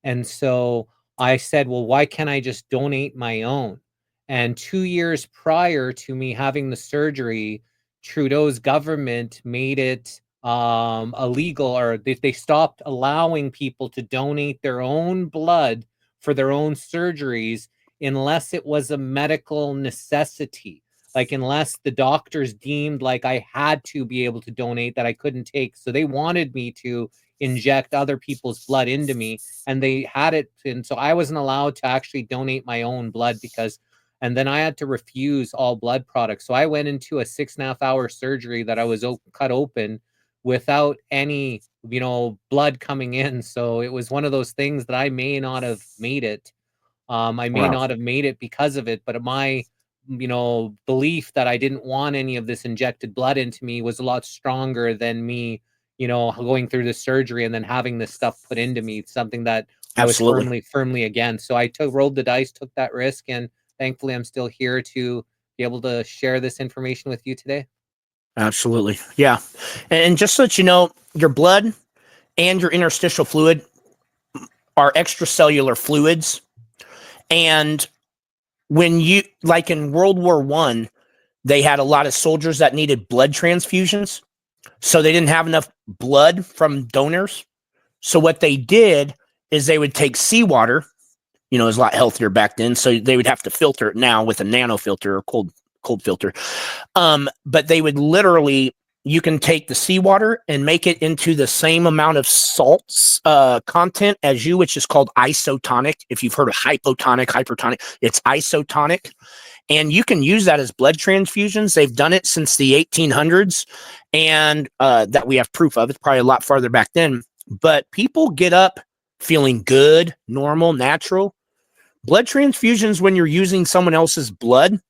And so I said, well, why can't I just donate my own? And 2 years prior to me having the surgery, Trudeau's government made it illegal, or they stopped allowing people to donate their own blood for their own surgeries unless it was a medical necessity. Like unless the doctors deemed like I had to be able to donate, that I couldn't take. So they wanted me to inject other people's blood into me, and they had it. And so I wasn't allowed to actually donate my own blood and then I had to refuse all blood products. So I went into a 6.5-hour surgery that I was cut open without any, blood coming in. So it was one of those things that I may not have made it. I may Wow. not have made it because of it, but my, belief that I didn't want any of this injected blood into me was a lot stronger than me, going through the surgery and then having this stuff put into me. It's something that I was Absolutely. firmly against. So I rolled the dice, took that risk, and thankfully I'm still here to be able to share this information with you today. Absolutely. Yeah. And just so that you know, your blood and your interstitial fluid are extracellular fluids. And when you, like in World War I, they had a lot of soldiers that needed blood transfusions. So they didn't have enough blood from donors. So what they did is they would take seawater, it was a lot healthier back then. So they would have to filter it now with a nano filter or cold filter. But they would literally, you can take the seawater and make it into the same amount of salts content as you, which is called isotonic. If you've heard of hypotonic, hypertonic, it's isotonic. And you can use that as blood transfusions. They've done it since the 1800s, and that we have proof of. It's probably a lot farther back then. But people get up feeling good, normal, natural. Blood transfusions, when you're using someone else's blood,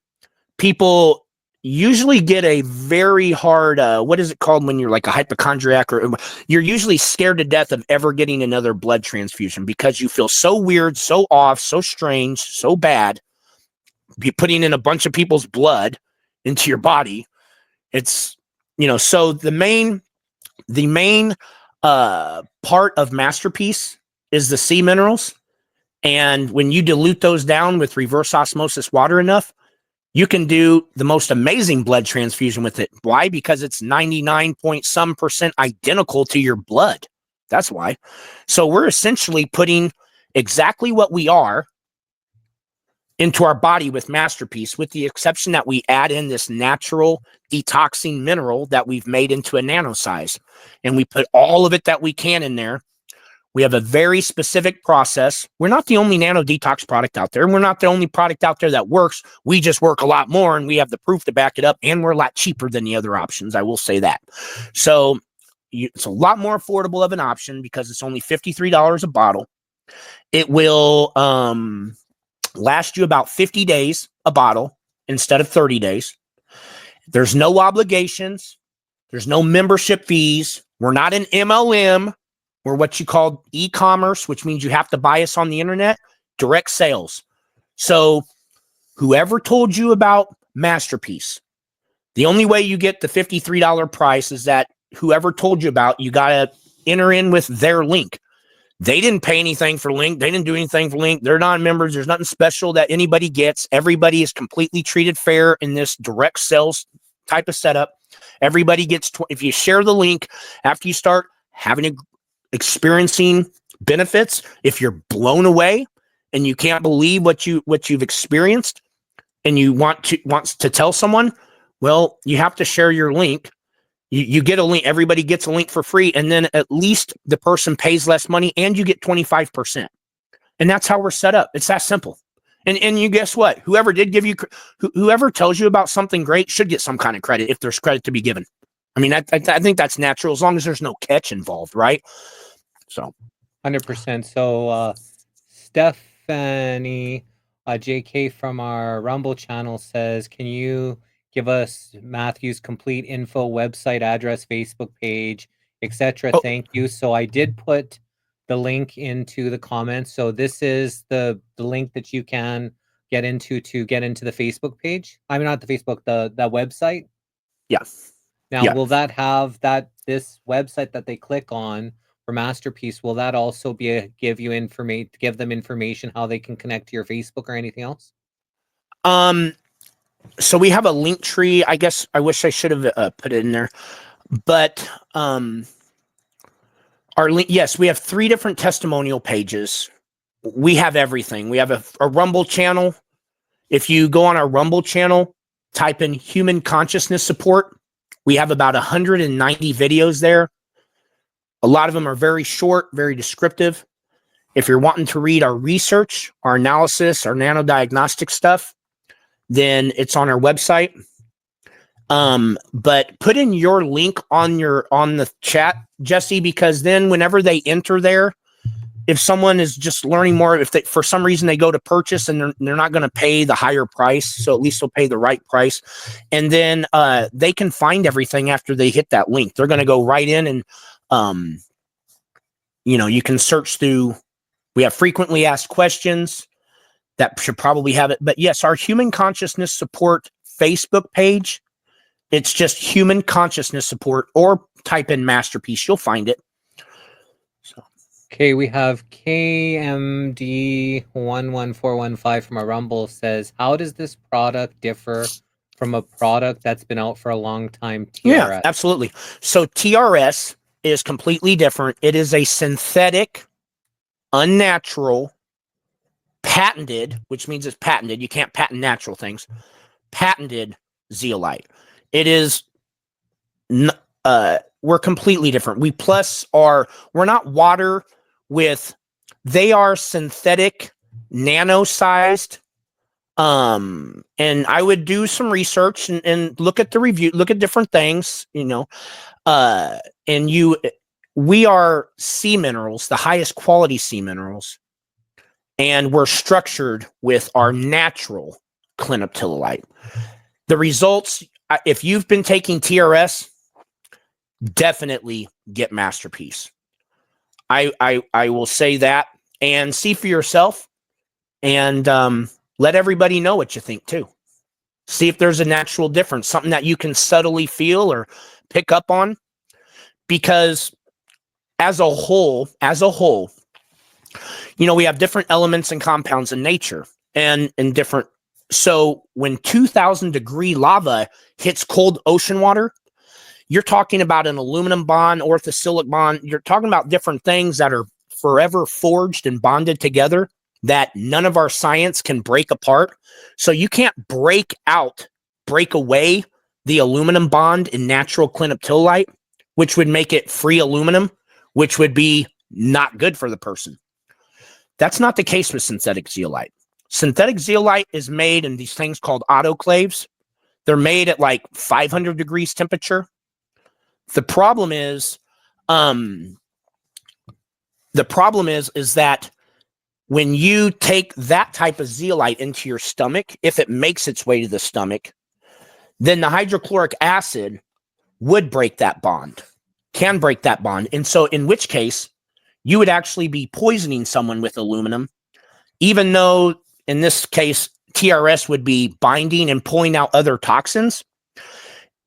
people usually get a very hard, what is it called when you're like a hypochondriac, or you're usually scared to death of ever getting another blood transfusion because you feel so weird, so off, so strange, so bad. Be putting in a bunch of people's blood into your body. It's, so the main part of MasterPeace is the sea minerals. And when you dilute those down with reverse osmosis water enough, you can do the most amazing blood transfusion with it. Why? Because it's 99% identical to your blood. That's why. So we're essentially putting exactly what we are into our body with MasterPeace, with the exception that we add in this natural detoxing mineral that we've made into a nano size. And we put all of it that we can in there. We have a very specific process. We're not the only nano detox product out there. We're not the only product out there that works. We just work a lot more, and we have the proof to back it up. And we're a lot cheaper than the other options. I will say that. So it's a lot more affordable of an option because it's only $53 a bottle. It will last you about 50 days a bottle instead of 30 days. There's no obligations. There's no membership fees. We're not an MLM. We're what you call e-commerce, which means you have to buy us on the internet, direct sales. So whoever told you about MasterPeace, the only way you get the $53 price is that whoever told you about, you got to enter in with their link. They didn't pay anything for link. They didn't do anything for link. They're non-members. There's nothing special that anybody gets. Everybody is completely treated fair in this direct sales type of setup. Everybody gets, if you share the link after you start experiencing benefits, if you're blown away and you can't believe what you've experienced and you want to tell someone, well, you have to share your link. You get a link. Everybody gets a link for free. And then at least the person pays less money and you get 25%. And that's how we're set up. It's that simple. And you guess what? Whoever tells you about something great should get some kind of credit if there's credit to be given. I mean, I think that's natural as long as there's no catch involved, right? So 100%. So Stephanie JK from our Rumble channel says, can you give us Matthew's complete info, website address, Facebook page, etc.? Oh. Thank you. So I did put the link into the comments. So this is the link that you can get into to get into the Facebook page. I mean, not the Facebook, the website. Yeah. Now, will that have this website that they click on for MasterPeace? Will that also give them information how they can connect to your Facebook or anything else? So we have a link tree. I guess I wish I should have put it in there, but our link. Yes, we have 3 different testimonial pages. We have everything. We have a Rumble channel. If you go on our Rumble channel, type in human consciousness support. We have about 190 videos there. A lot of them are very short, very descriptive. If you're wanting to read our research, our analysis, our nanodiagnostic stuff, then it's on our website. But put in your link on the chat, Jesse, because then whenever they enter there, if someone is just learning more, if they, for some reason they go to purchase and they're not going to pay the higher price, so at least they'll pay the right price. And then they can find everything after they hit that link. They're going to go right in and, you can search through. We have frequently asked questions that should probably have it. But yes, our human consciousness support Facebook page, it's just human consciousness support, or type in MasterPeace. You'll find it. So. Okay, we have KMD11415 from a Rumble says, how does this product differ from a product that's been out for a long time, TRS? Yeah, absolutely. So TRS is completely different. It is a synthetic, unnatural, patented, which means it's patented. You can't patent natural things. Patented zeolite. It is, we're completely different. We're not water with, they are synthetic, nano-sized. And I would do some research and look at the review, look at different things, we are sea minerals, the highest quality sea minerals. And we're structured with our natural clinoptilolite. The results, if you've been taking TRS, definitely get MasterPeace. I will say that, and see for yourself, and let everybody know what you think too. See if there's a natural difference, something that you can subtly feel or pick up on, because as a whole, we have different elements and compounds in nature and different. So when 2000 degree lava hits cold ocean water, you're talking about an aluminum bond, orthosilicic bond. You're talking about different things that are forever forged and bonded together that none of our science can break apart. So you can't break away the aluminum bond in natural clinoptilolite, which would make it free aluminum, which would be not good for the person. That's not the case with synthetic zeolite. Synthetic zeolite is made in these things called autoclaves. They're made at like 500 degrees temperature. The problem is that when you take that type of zeolite into your stomach, if it makes its way to the stomach, then the hydrochloric acid would break that bond, can break that bond. And so in which case, you would actually be poisoning someone with aluminum, even though in this case, TRS would be binding and pulling out other toxins.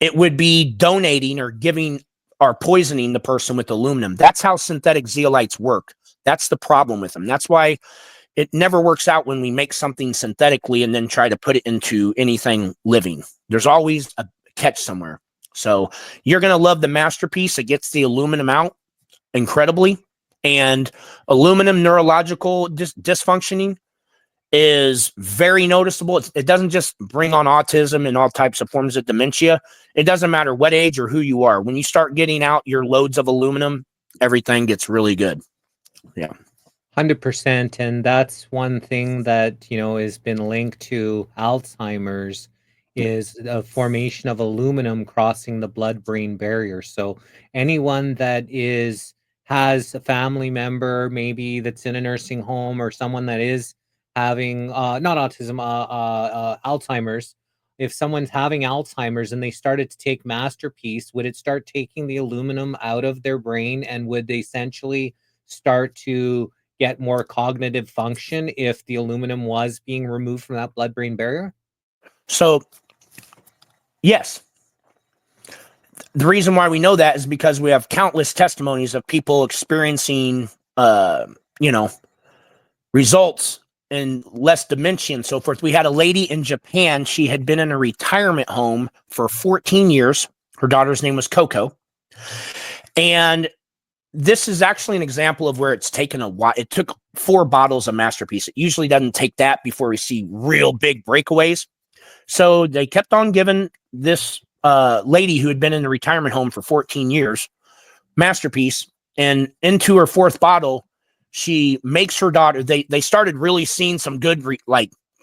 It would be donating or giving or poisoning the person with aluminum. That's how synthetic zeolites work. That's the problem with them. That's why it never works out when we make something synthetically and then try to put it into anything living. There's always a catch somewhere. So you're going to love the MasterPeace. It gets the aluminum out incredibly. And aluminum neurological dysfunctioning is very noticeable. It doesn't just bring on autism and all types of forms of dementia. It doesn't matter what age or who you are. When you start getting out your loads of aluminum, everything gets really good. Yeah. 100%. And that's one thing that, has been linked to Alzheimer's is a formation of aluminum crossing the blood-brain barrier. So anyone that has a family member maybe that's in a nursing home, or someone that is having not autism, Alzheimer's, if someone's having Alzheimer's and they started to take MasterPeace, would it start taking the aluminum out of their brain, and would they essentially start to get more cognitive function if the aluminum was being removed from that blood-brain barrier? So yes. The reason why we know that is because we have countless testimonies of people experiencing, results and less dementia and so forth. We had a lady in Japan. She had been in a retirement home for 14 years. Her daughter's name was Coco. And this is actually an example of where it's taken a while. It took 4 bottles of MasterPeace. It usually doesn't take that before we see real big breakaways. So they kept on giving this lady who had been in the retirement home for 14 years MasterPeace, and into her 4th bottle, she makes her daughter, they started really seeing some good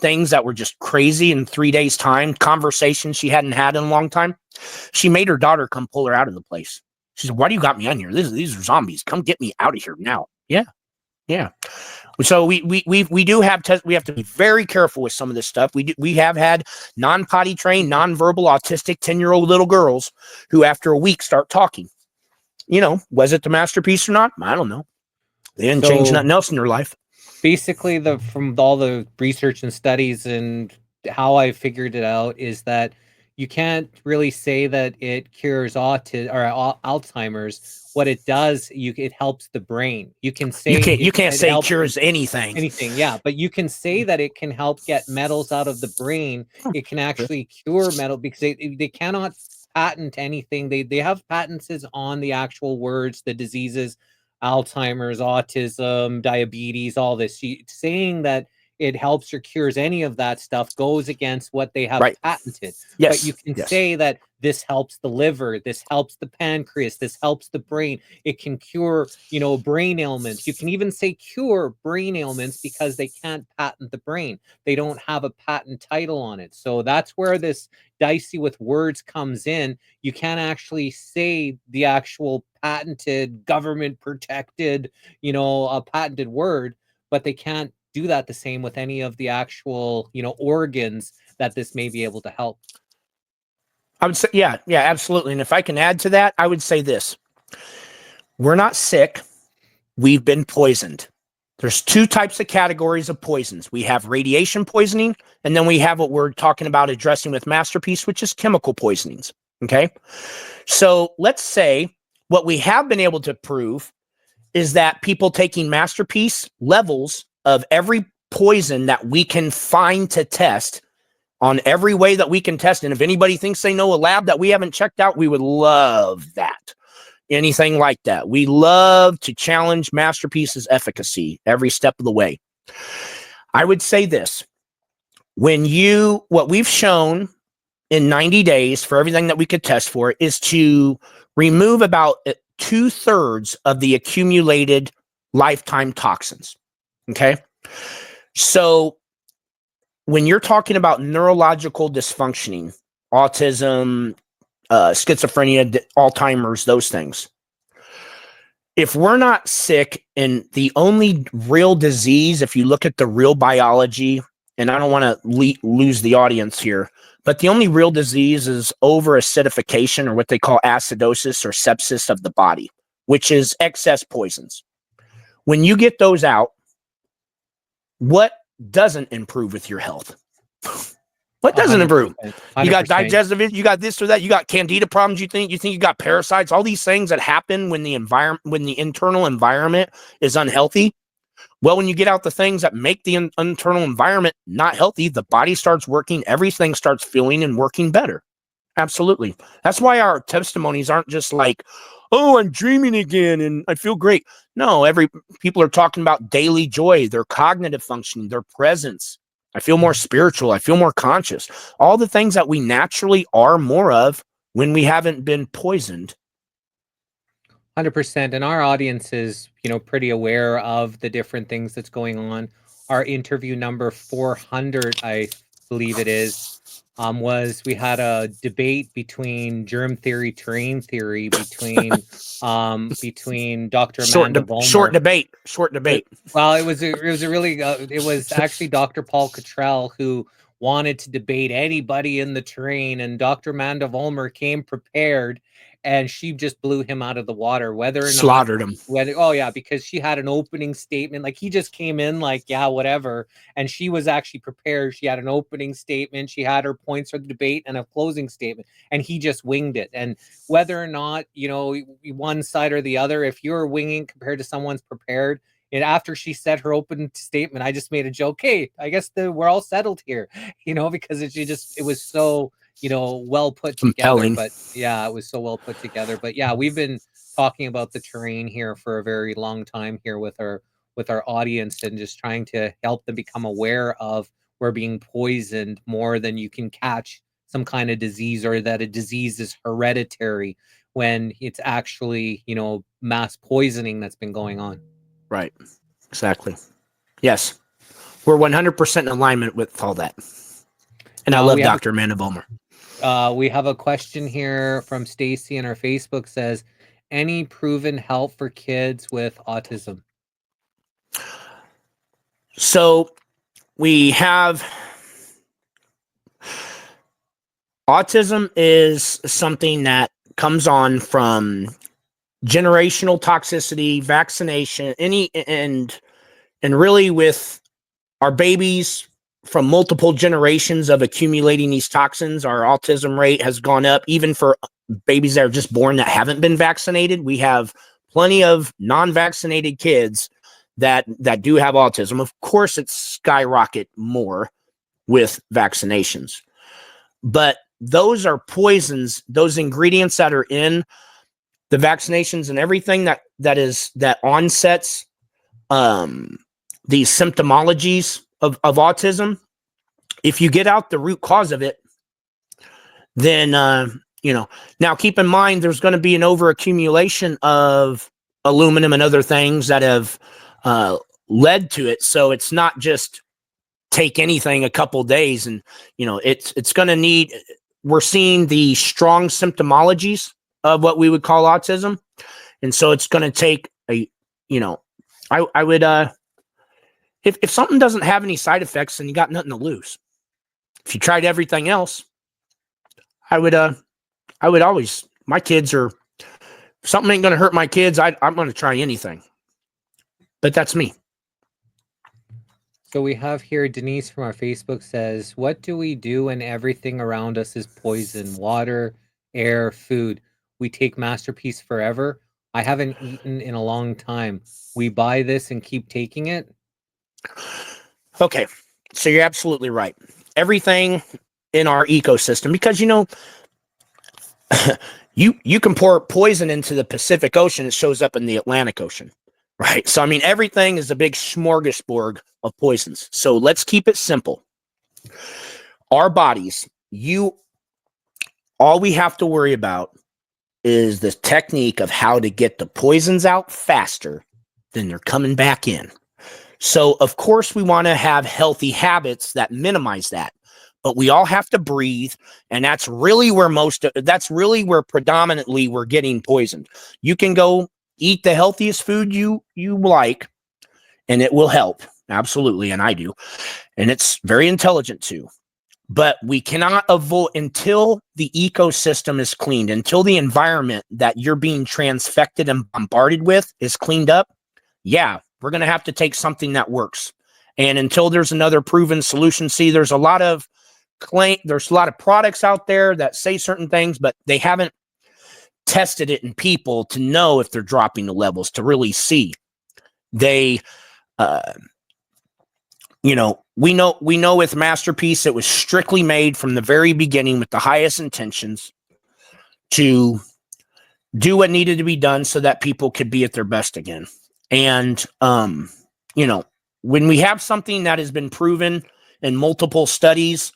things that were just crazy in 3 days' time, conversations she hadn't had in a long time. She made her daughter come pull her out of the place. She said, "Why do you got me on here? These are zombies. Come get me out of here now." Yeah. Yeah. So we do have we have to be very careful with some of this stuff. We have had non-potty trained, non-verbal, autistic 10-year-old little girls who after a week start talking. You know, was it the MasterPeace or not? I don't know. They didn't change nothing else in their life. Basically, from all the research and studies and how I figured it out is that you can't really say that it cures autism or Alzheimer's. What it does, it helps the brain. You can say you can't say it cures anything. Anything, yeah, but you can say that it can help get metals out of the brain. It can actually cure metal because they cannot patent anything. They have patents on the actual words, the diseases, Alzheimer's, autism, diabetes, all this. Saying that it helps or cures any of that stuff goes against what they have patented. Yes. But you can say that this helps the liver, this helps the pancreas, this helps the brain. It can cure, brain ailments. You can even say cure brain ailments because they can't patent the brain. They don't have a patent title on it. So that's where this dicey with words comes in. You can't actually say the actual patented, government protected, a patented word, but they can't do that the same with any of the actual, organs that this may be able to help. I would say, yeah, absolutely. And if I can add to that, I would say this. We're not sick. We've been poisoned. There's two types of categories of poisons. We have radiation poisoning, and then we have what we're talking about addressing with MasterPeace, which is chemical poisonings. Okay. So let's say what we have been able to prove is that people taking MasterPeace levels of every poison that we can find to test on every way that we can test. And if anybody thinks they know a lab that we haven't checked out, we would love that. Anything like that. We love to challenge MasterPeace's efficacy every step of the way. I would say this. What we've shown in 90 days for everything that we could test for is to remove about 2/3 of the accumulated lifetime toxins. Okay. So when you're talking about neurological dysfunctioning, autism, schizophrenia, Alzheimer's, those things, if we're not sick, and the only real disease, if you look at the real biology, and I don't want to lose the audience here, but the only real disease is over-acidification, or what they call acidosis or sepsis of the body, which is excess poisons. When you get those out, what doesn't improve with your health? What doesn't 100%, improve? 100%. You got digestive, you got this or that, you got candida problems, you think you got parasites, all these things that happen when the internal environment is unhealthy. Well, when you get out the things that make the internal environment not healthy, the body starts working, everything starts feeling and working better. Absolutely. That's why our testimonies aren't just like, "Oh, I'm dreaming again and I feel great." No, people are talking about daily joy, their cognitive functioning, their presence. I feel more spiritual. I feel more conscious. All the things that we naturally are more of when we haven't been poisoned. 100%. And our audience is, pretty aware of the different things that's going on. Our interview number 400, I believe it is, was we had a debate between germ theory, terrain theory, between Dr. Amanda Vollmer. Short debate. Well, it was it was actually Dr. Paul Cottrell who wanted to debate anybody in the terrain, and Dr. Amanda Vollmer came prepared, and she just blew him out of the water. Whether or not slaughtered him. Because she had an opening statement, like he just came in like, yeah, whatever, and she was actually prepared. She had an opening statement, she had her points for the debate, and a closing statement, and he just winged it. And whether or not one side or the other, if you're winging compared to someone's prepared. And after she said her open statement, I just made a joke. Hey, I guess we're all settled here, because it was so, well put together. But yeah, it was so well put together. But yeah, we've been talking about the terrain here for a very long time here with our audience, and just trying to help them become aware of we're being poisoned more than you can catch some kind of disease, or that a disease is hereditary when it's actually, mass poisoning that's been going on. Right. Exactly. Yes. we're 100% in alignment with all that. And I love Dr. Amanda Vollmer. We have a question here from Stacy in our Facebook. Says, any proven help for kids with autism? So we have autism is something that comes on from generational toxicity, vaccination, and really with our babies from multiple generations of accumulating these toxins, our autism rate has gone up. Even for babies that are just born that haven't been vaccinated, we have plenty of non-vaccinated kids that do have autism. Of course, it's skyrocket more with vaccinations, but those are poisons. Those ingredients that are in the vaccinations and everything that onsets these symptomologies of autism. If you get out the root cause of it, then now keep in mind there's going to be an overaccumulation of aluminum and other things that have led to it. So it's not just take anything a couple days, and it's going to need. We're seeing the strong symptomologies of what we would call autism, and so it's going to take I would if something doesn't have any side effects, then you got nothing to lose. If you tried everything else, I would always, my kids are, if something ain't going to hurt my kids, I'm going to try anything. But that's me. So we have here Denise from our Facebook says, what do we do when everything around us is poison? Water, air, food. We take MasterPeace forever. I haven't eaten in a long time. We buy this and keep taking it. Okay. So you're absolutely right. Everything in our ecosystem, because you can pour poison into the Pacific Ocean, it shows up in the Atlantic Ocean, right? So I mean, everything is a big smorgasbord of poisons. So let's keep it simple. Our bodies, all we have to worry about is the technique of how to get the poisons out faster than they're coming back in. So of course we want to have healthy habits that minimize that. But we all have to breathe, and that's really where predominantly we're getting poisoned. You can go eat the healthiest food you like, and it will help. Absolutely, and I do. And it's very intelligent too. But we cannot avoid until the ecosystem is cleaned, until the environment that you're being transfected and bombarded with is cleaned up. Yeah, we're going to have to take something that works. And until there's another proven solution, see, there's a lot of products out there that say certain things, but they haven't tested it in people to know if they're dropping the levels, to really see. They, we know with MasterPeace, it was strictly made from the very beginning with the highest intentions to do what needed to be done so that people could be at their best again. And, when we have something that has been proven in multiple studies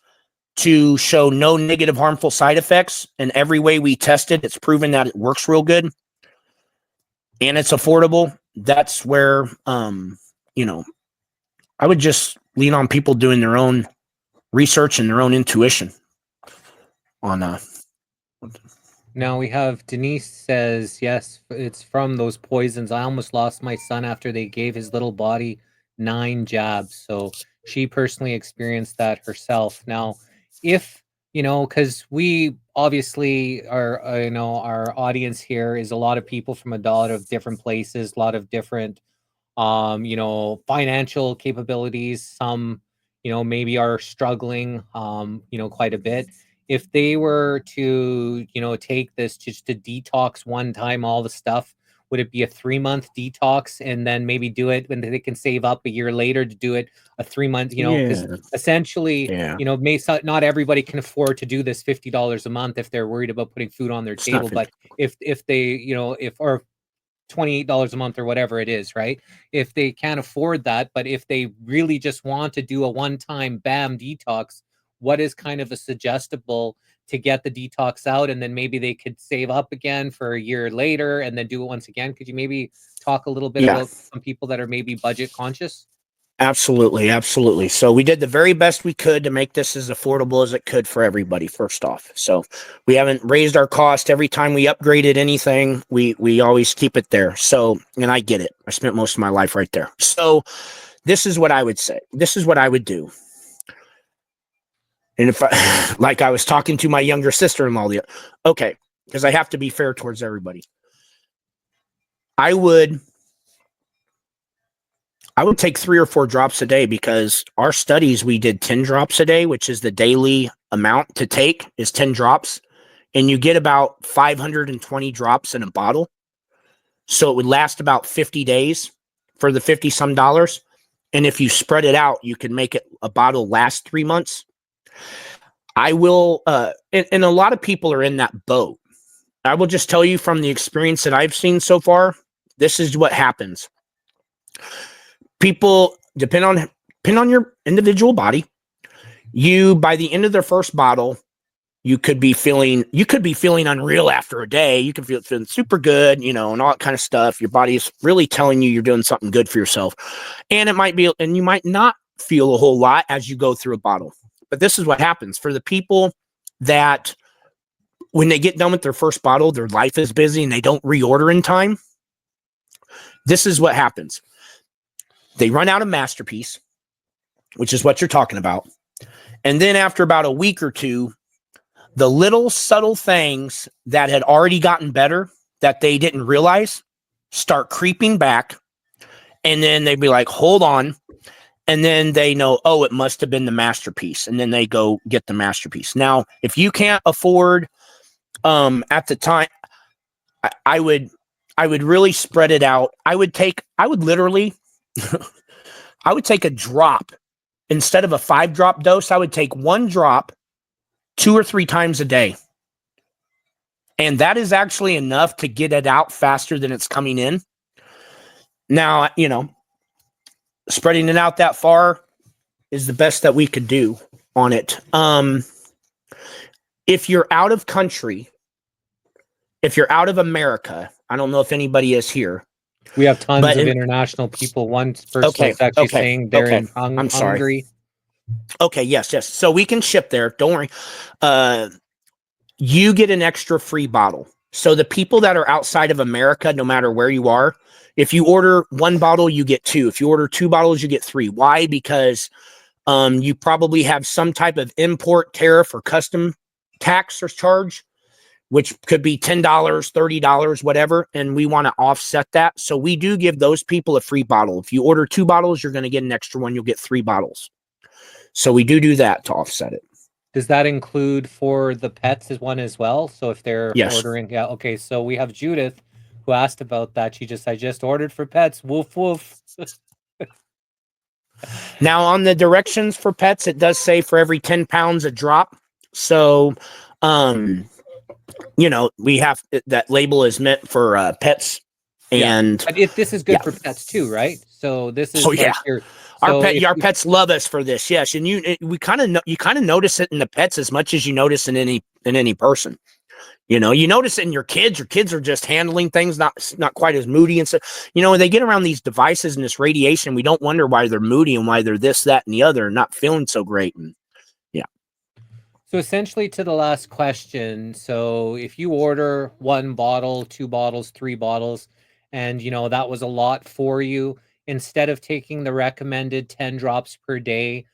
to show no negative harmful side effects, and every way we test it, it's proven that it works real good and it's affordable, that's where, I would just lean on people doing their own research and their own intuition on Now we have Denise says, yes, it's from those poisons. I almost lost my son after they gave his little body 9 jabs. So she personally experienced that herself. Now, if, because we obviously are, our audience here is a lot of people from a lot of different places, a lot of different, financial capabilities. Some, maybe are struggling, quite a bit. If they were to, take this just to detox one time, all the stuff, would it be a 3-month detox and then maybe do it when they can save up a year later to do it a 3-month, because essentially, not everybody can afford to do this $50 a month if they're worried about putting food on their table. But if they, or $28 a month or whatever it is, right? If they can't afford that, but if they really just want to do a one-time bam detox, what is kind of a suggestible to get the detox out, and then maybe they could save up again for a year later and then do it once again? Could you maybe talk a little bit about some people that are maybe budget conscious? Absolutely, absolutely. So we did the very best we could to make this as affordable as it could for everybody, first off. So we haven't raised our cost. Every time we upgraded anything, we always keep it there. So, and I get it. I spent most of my life right there. So this is what I would say. This is what I would do. And if I, like I was talking to my younger sister-in-law, okay, because I have to be fair towards everybody. I would take 3 or 4 drops a day, because our studies, we did 10 drops a day, which is the daily amount to take is 10 drops. And you get about 520 drops in a bottle. So it would last about 50 days for the 50 some dollars. And if you spread it out, you can make it a bottle last 3 months. I will, and a lot of people are in that boat. I will just tell you from the experience that I've seen so far, this is what happens. People depend on your individual body. You, by the end of their first bottle, you could be feeling unreal after a day. You can feeling super good, and all that kind of stuff. Your body is really telling you you're doing something good for yourself. And you might not feel a whole lot as you go through a bottle. But this is what happens for the people that when they get done with their first bottle, their life is busy and they don't reorder in time. This is what happens. They run out of MasterPeace, which is what you're talking about. And then after about a week or two, the little subtle things that had already gotten better that they didn't realize start creeping back. And then they'd be like, hold on. And then they know, oh, it must have been the MasterPeace. And then they go get the MasterPeace. Now, if you can't afford at the time, I would really spread it out. I would literally I would take a drop instead of a 5-drop dose. I would take 1 drop 2 or 3 times a day. And that is actually enough to get it out faster than it's coming in. Now, spreading it out that far is the best that we could do on it. If you're out of country, if you're out of America, I don't know if anybody is here. We have tons of international people. One person is actually saying they're in Hungary. Okay, yes. So we can ship there. Don't worry. You get an extra free bottle. So the people that are outside of America, no matter where you are, if you order 1 bottle, you get 2. If you order 2 bottles, you get 3. Why? Because you probably have some type of import tariff or custom tax or charge, which could be $10, $30, whatever. And we want to offset that. So we do give those people a free bottle. If you order 2 bottles, you're going to get an extra one. You'll get 3 bottles. So we do that to offset it. Does that include for the pets as one as well? So if they're ordering, yeah. Okay. So we have Judith who asked about that. I just ordered for pets. Woof, woof. Now on the directions for pets, it does say for every 10 pounds a drop. So, we have that label is meant for pets. And but this is good for pets too, right? So this is our pets love us for this. Yes. And you kind of notice it in the pets as much as you notice in any person. You notice it in your kids. Your kids are just handling things not quite as moody and stuff. When they get around these devices and this radiation, we don't wonder why they're moody and why they're this, that, and the other, and not feeling so great. And so essentially to the last question. So if you order 1 bottle, 2 bottles, 3 bottles, and that was a lot for you, instead of taking the recommended 10 drops per day,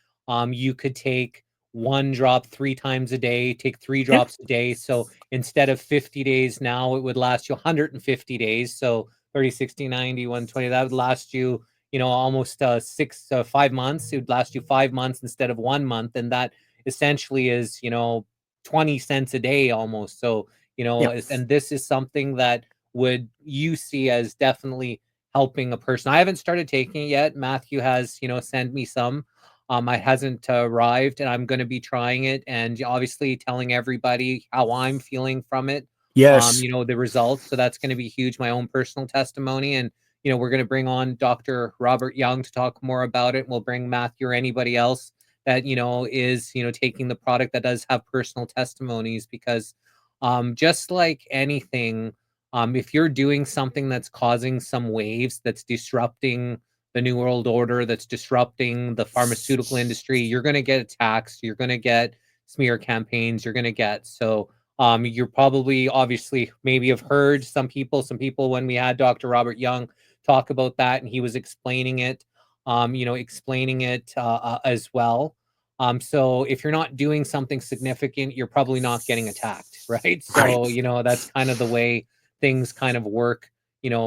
you could take 1 drop 3 times a day, take 3 drops a day. So instead of 50 days now, it would last you 150 days. So 30, 60, 90, 120, that would last you, almost 5 months. It would last you 5 months instead of 1 month. And that essentially is, 20 cents a day almost. So, and this is something that would you see as definitely helping a person. I haven't started taking it yet. Matthew has, sent me some. It hasn't arrived, and I'm going to be trying it and obviously telling everybody how I'm feeling from it. Yes. The results. So that's going to be huge. My own personal testimony. And, we're going to bring on Dr. Robert Young to talk more about it. We'll bring Matthew or anybody else that, is, taking the product that does have personal testimonies, because just like anything, if you're doing something that's causing some waves, that's disrupting the New World Order that's disrupting the pharmaceutical industry. You're going to get attacks. You're going to get smear campaigns. You're going to get you're probably obviously maybe have heard some people when we had Dr. Robert Young talk about that, and he was explaining it, as well. So if you're not doing something significant, you're probably not getting attacked, right? So, Right. That's kind of the way things kind of work,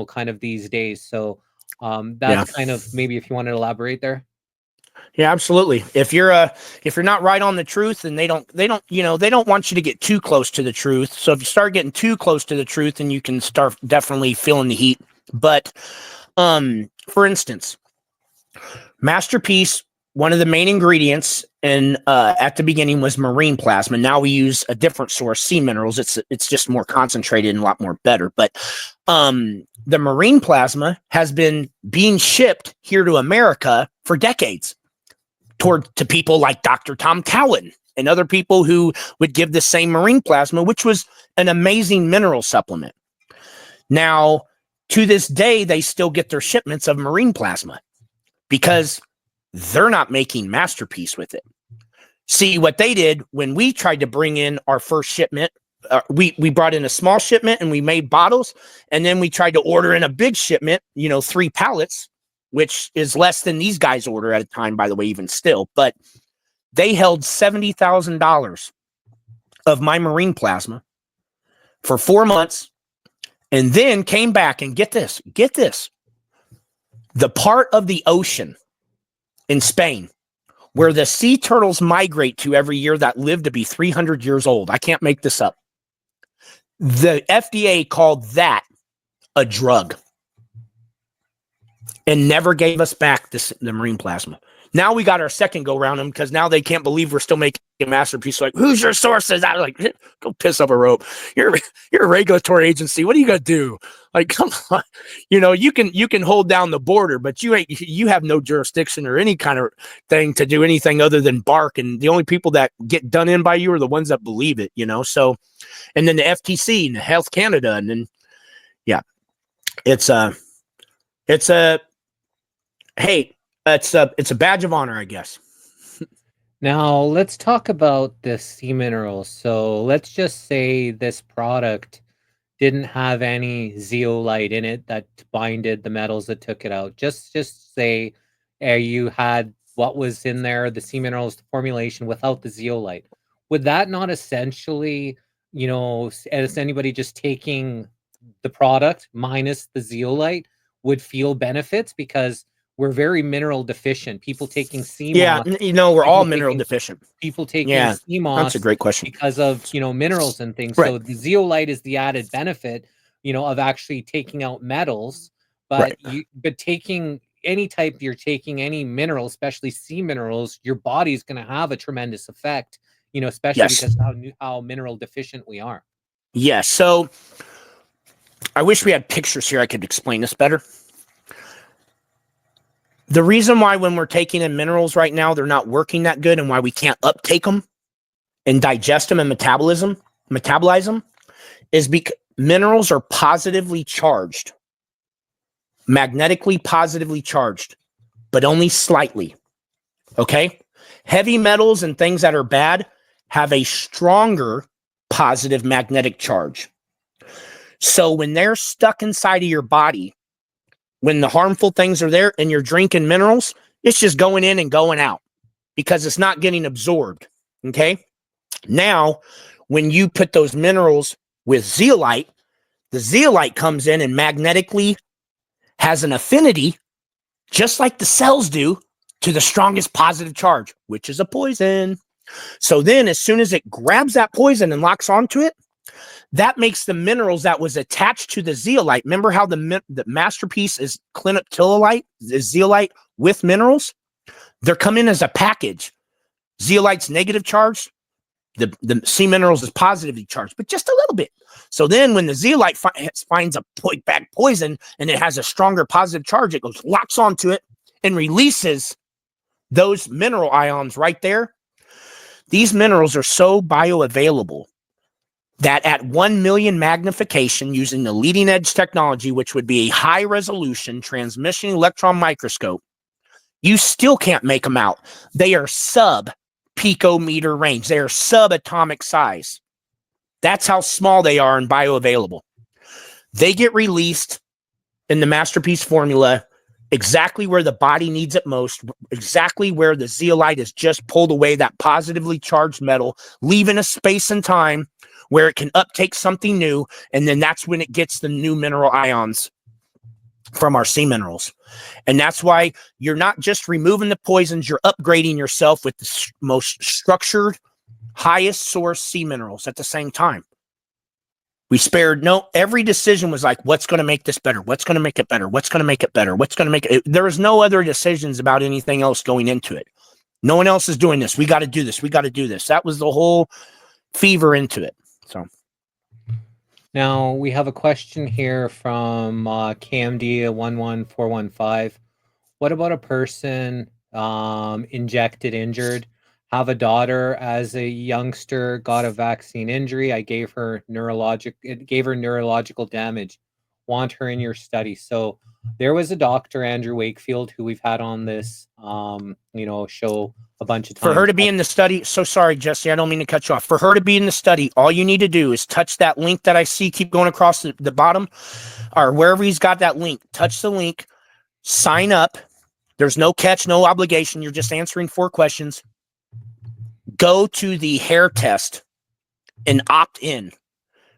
kind of these days. So Yeah. that's kind of maybe if you want to elaborate there. Yeah, absolutely. If you're not right on the truth, and they don't want you to get too close to the truth. So if you start getting too close to the truth, then you can start definitely feeling the heat. But for instance, MasterPeace, one of the main ingredients in at the beginning was marine plasma. Now we use a different source, sea minerals. It's just more concentrated and a lot more better. But the marine plasma has been being shipped here to America for decades to people like Dr. Tom Cowan and other people who would give the same marine plasma, which was an amazing mineral supplement. Now, to this day, they still get their shipments of marine plasma because they're not making MasterPeace with it. See, what they did when we tried to bring in our first shipment, we brought in a small shipment and we made bottles, and then we tried to order in a big shipment, 3 pallets, which is less than these guys order at a time, by the way, even still. But they held $70,000 of my marine plasma for 4 months, and then came back and get this, the part of the ocean in Spain where the sea turtles migrate to every year that live to be 300 years old. I can't make this up. The FDA called that a drug and never gave us back the marine plasma. Now we got our second go round them because now they can't believe we're still making a MasterPeace. Like, who's your sources? I was like, go piss up a rope. You're a regulatory agency. What are you gonna do? Like, come on. You can hold down the border, but you have no jurisdiction or any kind of thing to do anything other than bark. And the only people that get done in by you are the ones that believe it. So, and then the FTC and Health Canada, and then it's a badge of honor, I guess. Now, let's talk about the sea minerals. So let's just say this product didn't have any zeolite in it that binded the metals that took it out. Just say you had what was in there, the sea minerals, the formulation without the zeolite. Would that not essentially, as anybody just taking the product minus the zeolite would feel benefits? Because we're very mineral deficient. People taking sea moss. We're all mineral deficient. People taking sea moss. That's a great question. Because of, minerals and things. Right. So the zeolite is the added benefit, of actually taking out metals. But but taking any type, you're taking any mineral, especially sea minerals, your body's going to have a tremendous effect, especially because how mineral deficient we are. Yes. So I wish we had pictures here. I could explain this better. The reason why when we're taking in minerals right now, they're not working that good, and why we can't uptake them and digest them and metabolize them is because minerals are positively charged, magnetically positively charged, but only slightly. Okay? Heavy metals and things that are bad have a stronger positive magnetic charge. So when they're stuck inside of your body, when the harmful things are there and you're drinking minerals, it's just going in and going out because it's not getting absorbed. Okay. Now, when you put those minerals with zeolite, the zeolite comes in and magnetically has an affinity, just like the cells do, to the strongest positive charge, which is a poison. So then as soon as it grabs that poison and locks onto it, that makes the minerals that was attached to the zeolite. Remember how the MasterPeace is clinoptilolite, is zeolite with minerals? They're coming as a package. Zeolite's negative charge. The sea minerals is positively charged, but just a little bit. So then when the zeolite finds a bad poison and it has a stronger positive charge, it locks onto it and releases those mineral ions right there. These minerals are so bioavailable that at 1 million magnification using the leading edge technology, which would be a high resolution transmission electron microscope, you still can't make them out. They are sub picometer range. They are subatomic size. That's how small they are and bioavailable. They get released in the MasterPeace formula exactly where the body needs it most, exactly where the zeolite is just pulled away, that positively charged metal, leaving a space and time where it can uptake something new, and then that's when it gets the new mineral ions from our sea minerals. And that's why you're not just removing the poisons, you're upgrading yourself with the most structured, highest source sea minerals at the same time. We spared every decision was like, what's going to make this better? What's going to make it better? What's going to make it better? What's going to make it? There was no other decisions about anything else going into it. No one else is doing this. We got to do this. We got to do this. That was the whole fever into it. So now we have a question here from KMD11415. What about a person injected, injured? Have a daughter as a youngster, got a vaccine injury. It gave her neurological damage. Want her in your study. So there was a doctor, Andrew Wakefield, who we've had on this show a bunch of times. For her to be in the study, so sorry, Jesse, I don't mean to cut you off. For her to be in the study, all you need to do is touch that link that I see keep going across the bottom, or wherever he's got that link. Touch the link, sign up. There's no catch, no obligation. You're just answering 4 questions. Go to the hair test and opt in,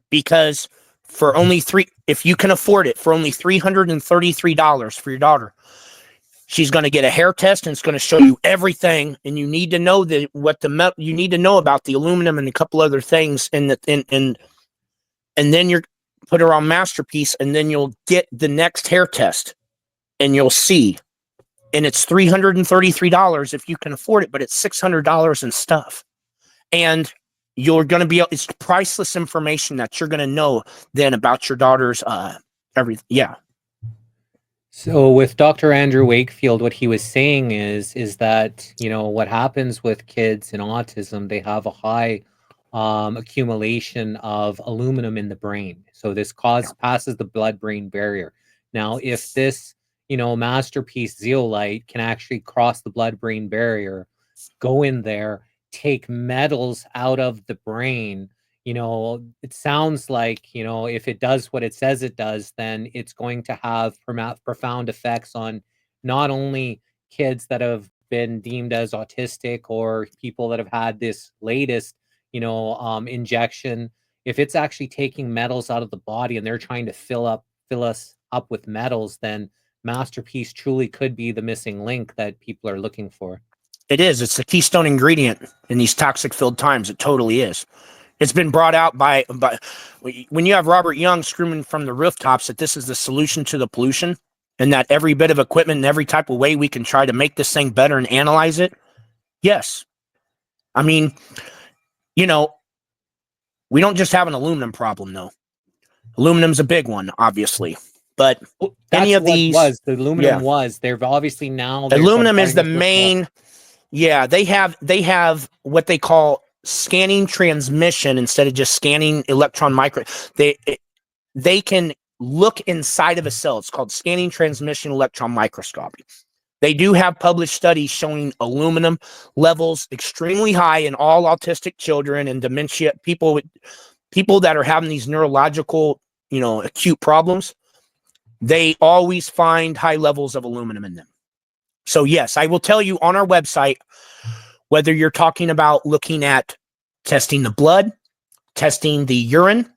because for only if you can afford it, for only $333 for your daughter, she's going to get a hair test, and it's going to show you everything. And you need to know you need to know about the aluminum and a couple other things. And then you're put her on MasterPeace, and then you'll get the next hair test, and you'll see. And it's $333 if you can afford it, but it's $600 and stuff. And you're going to it's priceless information that you're going to know then about your daughter's everything. Yeah. So with Dr. Andrew Wakefield, what he was saying is that, what happens with kids in autism, they have a high accumulation of aluminum in the brain. So this passes the blood-brain barrier. Now, if this MasterPeace zeolite can actually cross the blood-brain barrier, go in there, take metals out of the brain. It sounds like, if it does what it says it does, then it's going to have profound effects on not only kids that have been deemed as autistic or people that have had this latest, injection. If it's actually taking metals out of the body and they're trying to fill us up with metals, then MasterPeace truly could be the missing link that people are looking for. It is. It's the keystone ingredient in these toxic-filled times. It totally is. It's been brought out by when you have Robert Young screaming from the rooftops that this is the solution to the pollution, and that every bit of equipment and every type of way we can try to make this thing better and analyze it. Yes. I mean, we don't just have an aluminum problem, though. Aluminum's a big one, obviously. But any of these the aluminum they've obviously now aluminum is the main. Yeah, they have what they call scanning transmission instead of just scanning electron micro. They can look inside of a cell. It's called scanning transmission electron microscopy. They do have published studies showing aluminum levels extremely high in all autistic children and dementia people that are having these neurological, acute problems. They always find high levels of aluminum in them. So yes, I will tell you on our website, whether you're talking about looking at testing the blood, testing the urine,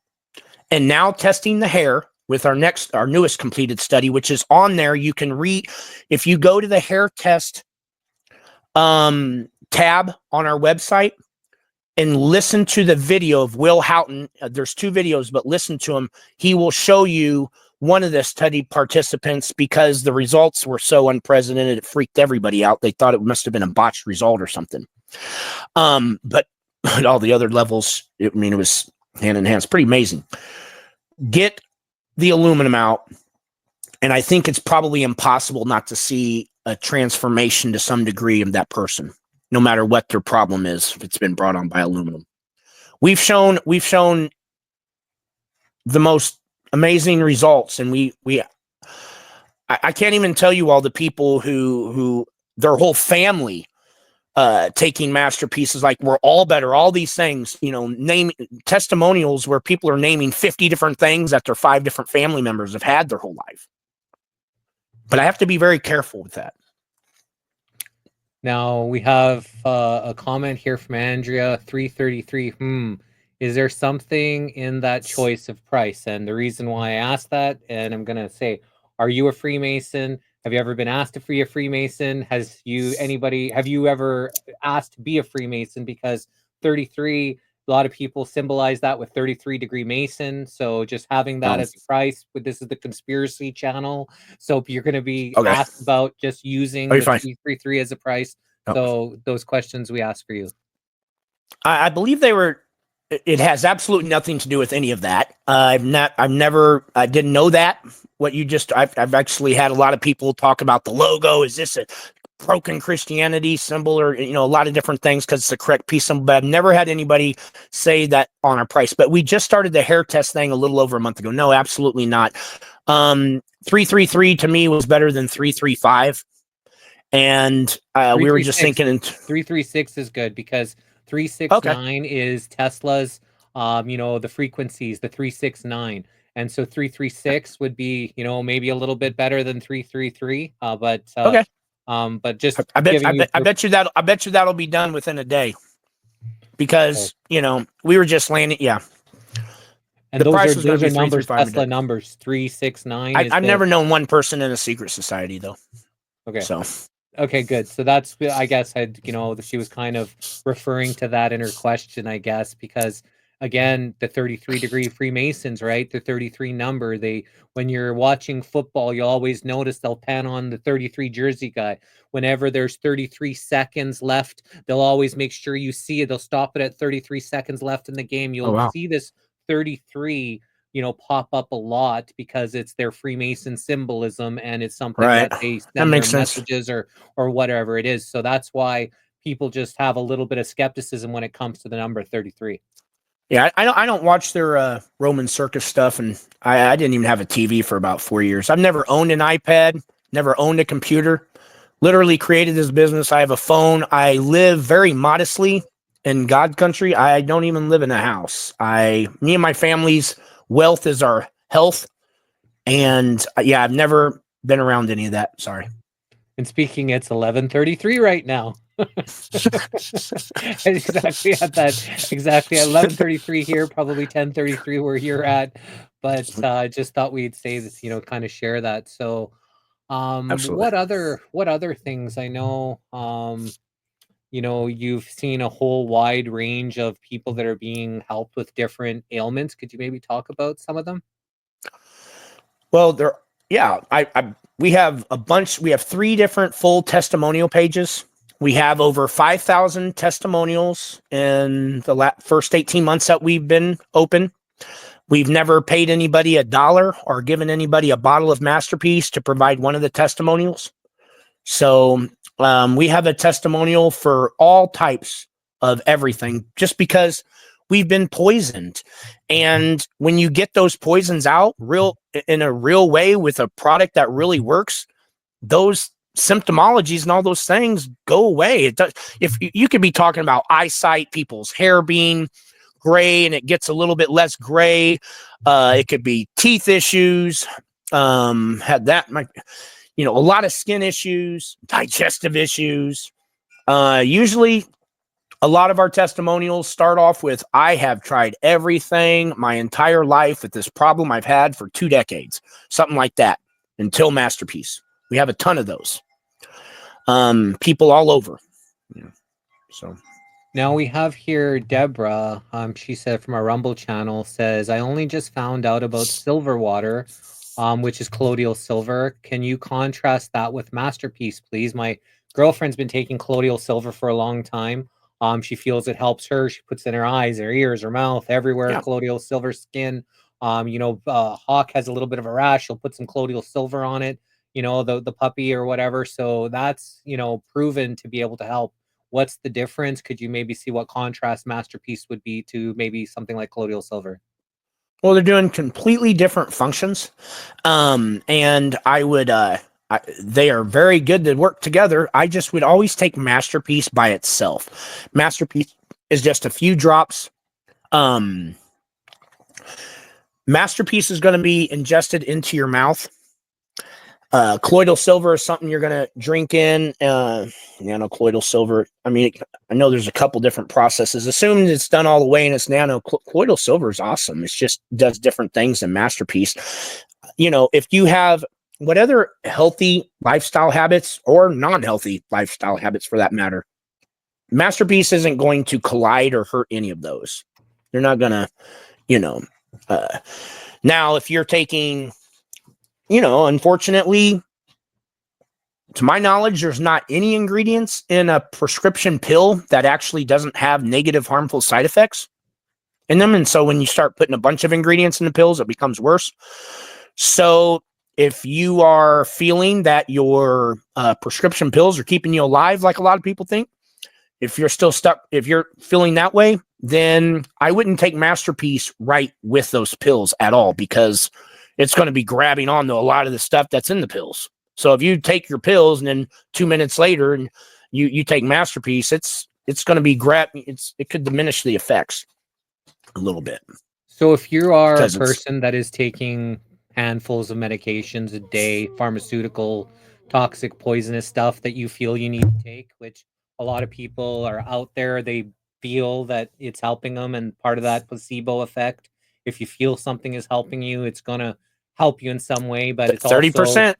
and now testing the hair with our newest completed study, which is on there. You can read, if you go to the hair test tab on our website and listen to the video of Will Houghton. There's 2 videos, but listen to him. He will show you one of the study participants, because the results were so unprecedented, it freaked everybody out. They thought it must have been a botched result or something. But all the other levels, it was hand in hand. It's pretty amazing. Get the aluminum out, and I think it's probably impossible not to see a transformation to some degree of that person, no matter what their problem is, if it's been brought on by aluminum. We've shown the most amazing results. And I can't even tell you all the people who their whole family taking MasterPeaces, like we're all better, all these things, name testimonials where people are naming 50 different things that their 5 different family members have had their whole life. But I have to be very careful with that. Now we have a comment here from Andrea 333. Is there something in that choice of price? And the reason why I asked that, and I'm gonna say, are you a Freemason? Have you ever been asked to be a Freemason? Have you ever asked to be a Freemason? Because 33, a lot of people symbolize that with 33-degree Mason. So just having that as a price, this is the conspiracy channel. So you're going to be asked about just using the 333 as a price. So those questions we asked for you. I believe it has absolutely nothing to do with any of that. I didn't know that. I've actually had a lot of people talk about the logo. Is this a broken Christianity symbol, or a lot of different things because it's the correct peace symbol? But I've never had anybody say that on our price. But we just started the hair test thing a little over a month ago. No, absolutely not. 333 to me was better than 335, and we were just thinking 336 is good because 369 is Tesla's, the frequencies, the 369. And so 336 would be, maybe a little bit better than 333. But just I bet you that'll be done within a day, because we were just landing. Yeah. And those are numbers, Tesla numbers. 369. I've never known one person in a secret society though. Okay. So. Okay, good. So that's, I guess, she was kind of referring to that in her question, I guess, because again, the 33-degree Freemasons, right? The 33 number, when you're watching football, you always notice they'll pan on the 33 jersey guy. Whenever there's 33 seconds left, they'll always make sure you see it. They'll stop it at 33 seconds left in the game. You'll see this 33 pop up a lot because it's their Freemason symbolism, and it's something that they send their messages or whatever it is. So that's why people just have a little bit of skepticism when it comes to the number 33. Yeah, I don't watch their Roman circus stuff, and I didn't even have a TV for about 4 years. I've never owned an iPad, never owned a computer. Literally created this business. I have a phone. I live very modestly in God country. I don't even live in a house. Me and my family's wealth is our health. And I've never been around any of that. Sorry. And speaking, it's 11:33 right now. exactly at 11:33 here, probably 10:33 where you're at. But I just thought we'd say this, kind of share that. So what other things? I know you've seen a whole wide range of people that are being helped with different ailments. Could you maybe talk about some of them? Well, we have a bunch. We have 3 different full testimonial pages. We have over 5,000 testimonials in the first 18 months that we've been open. We've never paid anybody $1 or given anybody a bottle of MasterPeace to provide one of the testimonials. So we have a testimonial for all types of everything, just because we've been poisoned. And when you get those poisons out in a real way with a product that really works, those symptomologies and all those things go away. It does. If you could be talking about eyesight, people's hair being gray and it gets a little bit less gray. It could be teeth issues. Had that, a lot of skin issues, digestive issues. Usually a lot of our testimonials start off with, I have tried everything my entire life with this problem I've had for 2 decades, something like that, until MasterPeace. We have a ton of those. People all over. So now we have here Deborah. She said from our Rumble channel, says, I only just found out about silver water, which is colloidal silver. Can you contrast that with MasterPeace, please? My girlfriend's been taking colloidal silver for a long time. She feels it helps her. She puts it in her eyes, her ears, her mouth, everywhere. Yeah. Colloidal silver skin. Hawk has a little bit of a rash. She'll put some colloidal silver on it. The puppy or whatever. So that's proven to be able to help. What's the difference? Could you maybe see what contrast MasterPeace would be to maybe something like colloidal silver? Well, they're doing completely different functions. And I would, they are very good to work together. I just would always take MasterPeace by itself. MasterPeace is just a few drops. MasterPeace is going to be ingested into your mouth. Colloidal silver is something you're going to drink in. Nano-colloidal silver. I mean, I know there's a couple different processes. Assuming it's done all the way and it's colloidal silver is awesome. It just does different things than MasterPeace. You know, if you have whatever healthy lifestyle habits or non-healthy lifestyle habits for that matter, MasterPeace isn't going to collide or hurt any of those. They're not going to, now if you're taking, unfortunately, to my knowledge, there's not any ingredients in a prescription pill that actually doesn't have negative, harmful side effects in them. And so when you start putting a bunch of ingredients in the pills, it becomes worse. So if you are feeling that your prescription pills are keeping you alive, like a lot of people think, if you're still stuck, if you're feeling that way, then I wouldn't take MasterPeace right with those pills at all, because it's going to be grabbing on to a lot of the stuff that's in the pills. So if you take your pills and then 2 minutes later and you take MasterPeace, it's going to be it could diminish the effects a little bit. So if you are a person that is taking handfuls of medications a day, pharmaceutical, toxic, poisonous stuff that you feel you need to take, which a lot of people are out there, they feel that it's helping them, and part of that placebo effect, if you feel something is helping you, it's going to help you in some way, but it's 30%.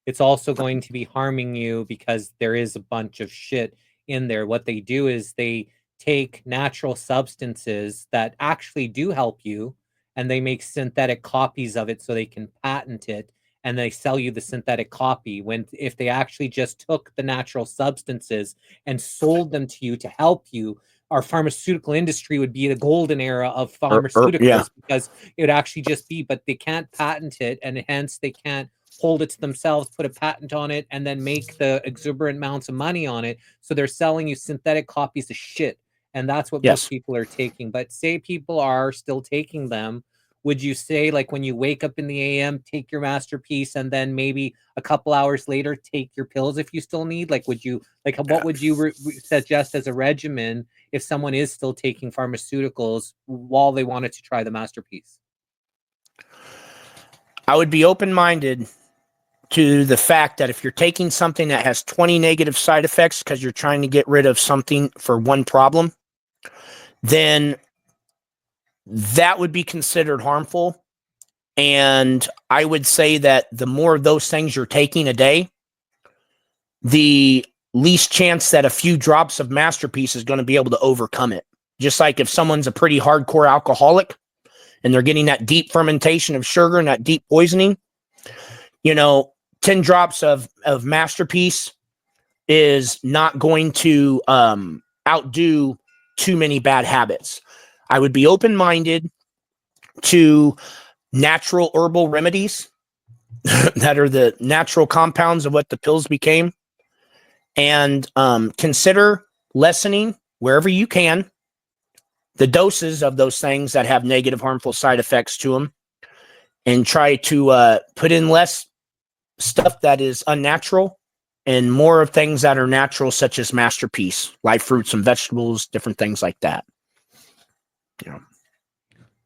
It's also going to be harming you because there is a bunch of shit in there. What they do is they take natural substances that actually do help you, and they make synthetic copies of it so they can patent it, and they sell you the synthetic copy, when if they actually just took the natural substances and sold them to you to help you, our pharmaceutical industry would be the golden era of pharmaceuticals, because it would actually just be, but they can't patent it, and hence they can't hold it to themselves, put a patent on it, and then make the exuberant amounts of money on it. So they're selling you synthetic copies of shit. And that's what most people are taking. But say people are still taking them, would you say, like, when you wake up in the AM, take your MasterPeace, and then maybe a couple hours later, take your pills if you still need? Like, would you, like, what would you suggest as a regimen if someone is still taking pharmaceuticals while they wanted to try the MasterPeace? I would be open-minded to the fact that if you're taking something that has 20 negative side effects because you're trying to get rid of something for one problem, then that would be considered harmful. And I would say that the more of those things you're taking a day, the least chance that a few drops of MasterPeace is going to be able to overcome it. Just like if someone's a pretty hardcore alcoholic and they're getting that deep fermentation of sugar and that deep poisoning, 10 drops of MasterPeace is not going to outdo too many bad habits. I would be open-minded to natural herbal remedies that are the natural compounds of what the pills became, and consider lessening wherever you can the doses of those things that have negative, harmful side effects to them, and try to put in less stuff that is unnatural and more of things that are natural, such as MasterPeace, live fruits and vegetables, different things like that.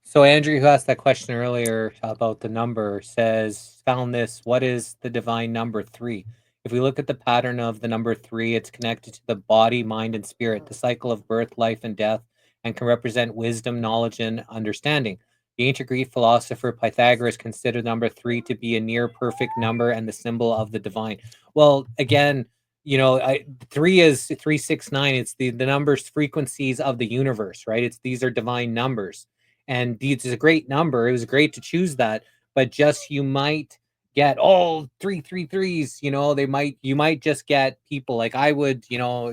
So Andrew, who asked that question earlier about the number, says, found this, what is the divine number 3? If we look at the pattern of the number 3, it's connected to the body, mind, and spirit, the cycle of birth, life, and death, and can represent wisdom, knowledge, and understanding. The ancient Greek philosopher Pythagoras considered number 3 to be a near perfect number and the symbol of the divine. Well, again, 3 is 369. It's the numbers, frequencies of the universe, right? These are divine numbers, and it's a great number. It was great to choose that, but just you might get 333s. You might just get people like I would. I know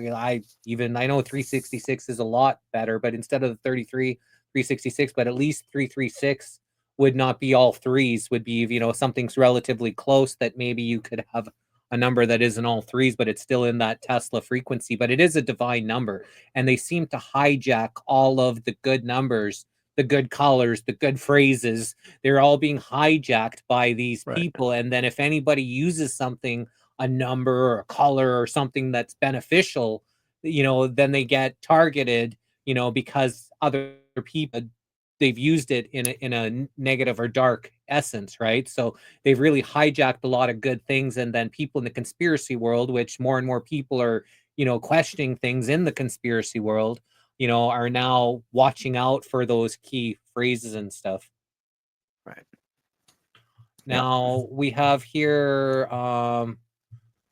366 is a lot better, but instead of the 33. 366, but at least 336 would not be all threes, would be, something's relatively close, that maybe you could have a number that isn't all threes, but it's still in that Tesla frequency, but it is a divine number. And they seem to hijack all of the good numbers the good colors, the good phrases. They're all being hijacked by these Right. people. And then if anybody uses something, a number or a color or something that's beneficial, then they get targeted, because other people, they've used it in a negative or dark essence, right? So they've really hijacked a lot of good things, and then people in the conspiracy world, which more and more people are, questioning things in the conspiracy world, are now watching out for those key phrases and stuff. Right. Now we have here,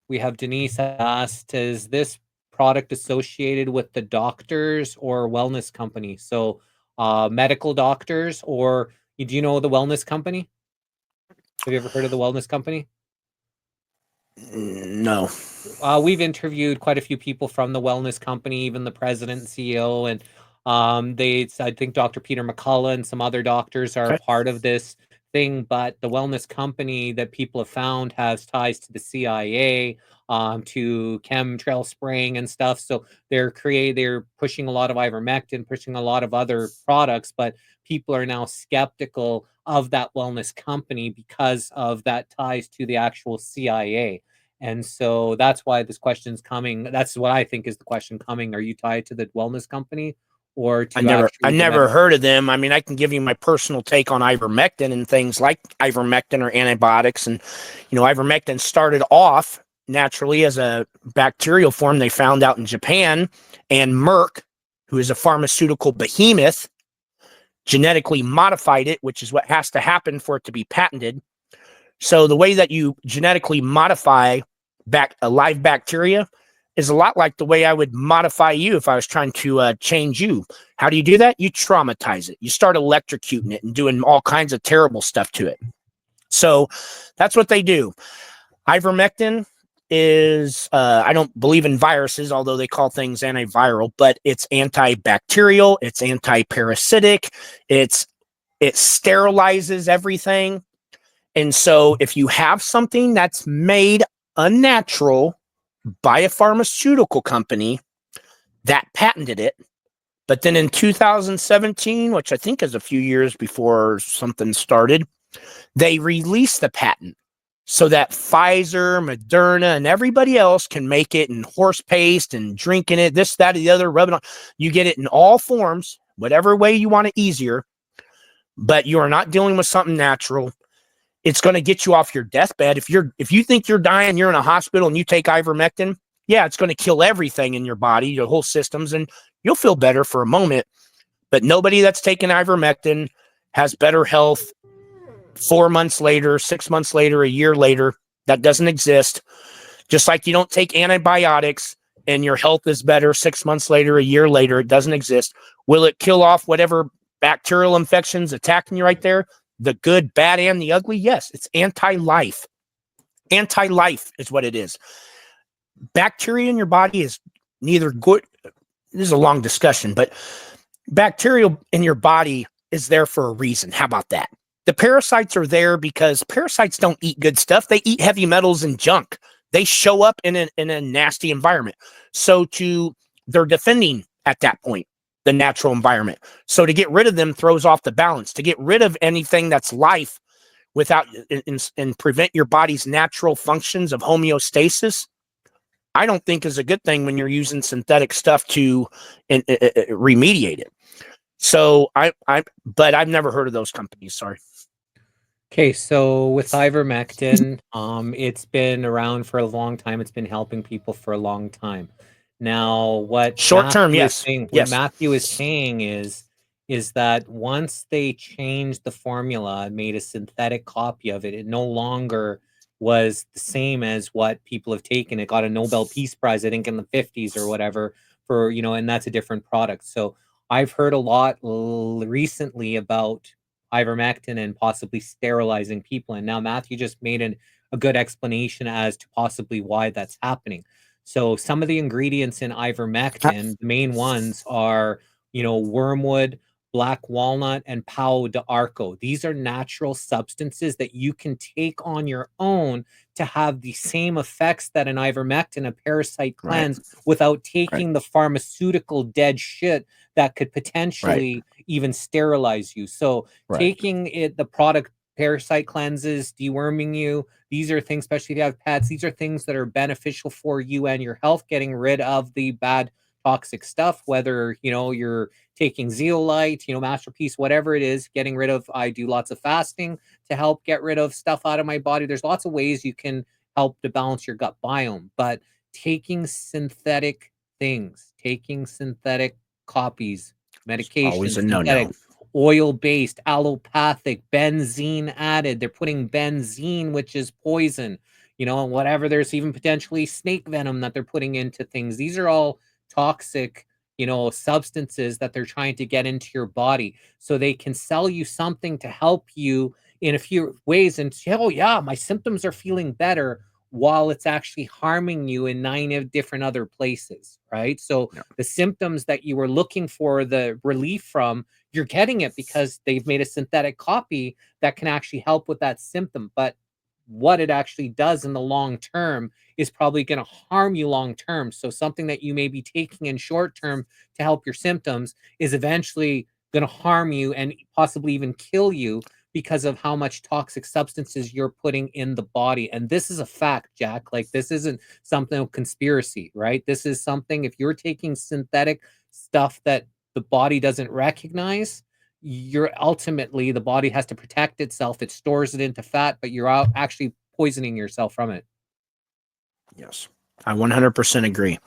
we have Denise asked, is this product associated with the doctors or wellness company? So medical doctors, or do you know the wellness company? Have you ever heard of the wellness company? No. We've interviewed quite a few people from the wellness company, even the president and CEO, and I think Dr. Peter McCullough and some other doctors are Okay. part of this thing. But the wellness company that people have found has ties to the CIA, to chemtrail spraying and stuff. So they're pushing a lot of ivermectin, pushing a lot of other products, but people are now skeptical of that wellness company because of that ties to the actual CIA. And so that's why this question's coming. That's what I think is the question coming. Are you tied to the wellness company or to I actually never heard of them. I mean, I can give you my personal take on ivermectin and things like ivermectin or antibiotics. And, ivermectin started off naturally as a bacterial form they found out in Japan. And Merck, who is a pharmaceutical behemoth, genetically modified it, which is what has to happen for it to be patented. So the way that you genetically modify a live bacteria is a lot like the way I would modify you if I was trying to change you. How do you do that? You traumatize it. You start electrocuting it and doing all kinds of terrible stuff to it. So that's what they do. Ivermectin is, I don't believe in viruses, although they call things antiviral, but it's antibacterial, it's antiparasitic, it sterilizes everything. And so if you have something that's made unnatural by a pharmaceutical company that patented it, but then in 2017, which I think is a few years before something started, they released the patent so that Pfizer, Moderna, and everybody else can make it in horse paste and drinking it, this, that, or the other, rubbing on. You get it in all forms, whatever way you want it easier, but you are not dealing with something natural. It's going to get you off your deathbed. If you think you're dying, you're in a hospital and you take ivermectin, yeah, it's going to kill everything in your body, your whole systems, and you'll feel better for a moment. But nobody that's taken ivermectin has better health 4 months later, 6 months later, a year later. That doesn't exist. Just like you don't take antibiotics and your health is better 6 months later, a year later, it doesn't exist. Will it kill off whatever bacterial infections attacking you right there? The good, bad, and the ugly? Yes, it's anti-life. Anti-life is what it is. Bacteria in your body is neither good. This is a long discussion, but bacteria in your body is there for a reason. How about that? The parasites are there because parasites don't eat good stuff. They eat heavy metals and junk. They show up in a nasty environment. So they're defending at that point the natural environment. So to get rid of them throws off the balance. To get rid of anything that's life without and prevent your body's natural functions of homeostasis, I don't think is a good thing when you're using synthetic stuff to remediate it. So but I've never heard of those companies. Sorry. Okay, so with ivermectin, it's been around for a long time. It's been helping people for a long time. Now, what Short term, Matthew is yes. saying, Yes. Matthew is saying is that once they changed the formula and made a synthetic copy of it, it no longer was the same as what people have taken. It got a Nobel Peace Prize, I think, in the 50s or whatever, for, and that's a different product. So I've heard a lot recently about ivermectin and possibly sterilizing people. And now Matthew just made a good explanation as to possibly why that's happening. So some of the ingredients in ivermectin, the main ones are, wormwood, black walnut, and pau de arco. These are natural substances that you can take on your own to have the same effects that an ivermectin, a parasite Right. cleanse, without Right. taking the pharmaceutical dead shit that could Right. potentially even sterilize you. So Right. taking the product parasite cleanses, deworming you, these are things, especially if you have pets, these are things that are beneficial for you and your health, getting rid of the bad toxic stuff, whether, you're taking zeolite, MasterPeace, whatever it is, getting rid of. I do lots of fasting to help get rid of stuff out of my body. There's lots of ways you can help to balance your gut biome, but taking synthetic things, taking synthetic copies, Always medications, a no-no. synthetic, oil-based, allopathic, benzene added. They're putting benzene, which is poison, and whatever. There's even potentially snake venom that they're putting into things. These are all toxic, substances that they're trying to get into your body, so they can sell you something to help you in a few ways and say, oh yeah, my symptoms are feeling better, while it's actually harming you in 9 different other places, right? So Yeah. the symptoms that you were looking for the relief from, you're getting it because they've made a synthetic copy that can actually help with that symptom. But what it actually does in the long term is probably going to harm you long term. So something that you may be taking in short term to help your symptoms is eventually going to harm you and possibly even kill you because of how much toxic substances you're putting in the body. And this is a fact, Jack. Like, this isn't something of conspiracy, right? This is something, if you're taking synthetic stuff that the body doesn't recognize, you're ultimately, the body has to protect itself. It stores it into fat, but you're out actually poisoning yourself from it. Yes, I 100% agree.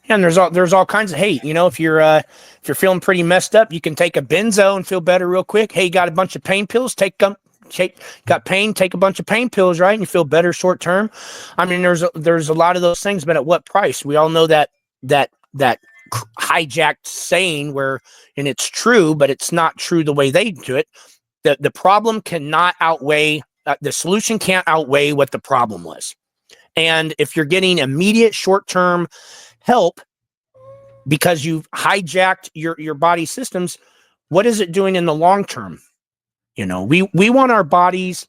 And there's all kinds of, hey, if you're feeling pretty messed up, you can take a benzo and feel better real quick. Hey, you got a bunch of pain pills, got pain, take a bunch of pain pills, right? And you feel better short term. I mean, there's a lot of those things, but at what price? We all know that hijacked saying and it's true, but it's not true the way they do it. The problem cannot outweigh, the solution can't outweigh what the problem was. And if you're getting immediate short-term help because you've hijacked your body systems, what is it doing in the long term? We want our bodies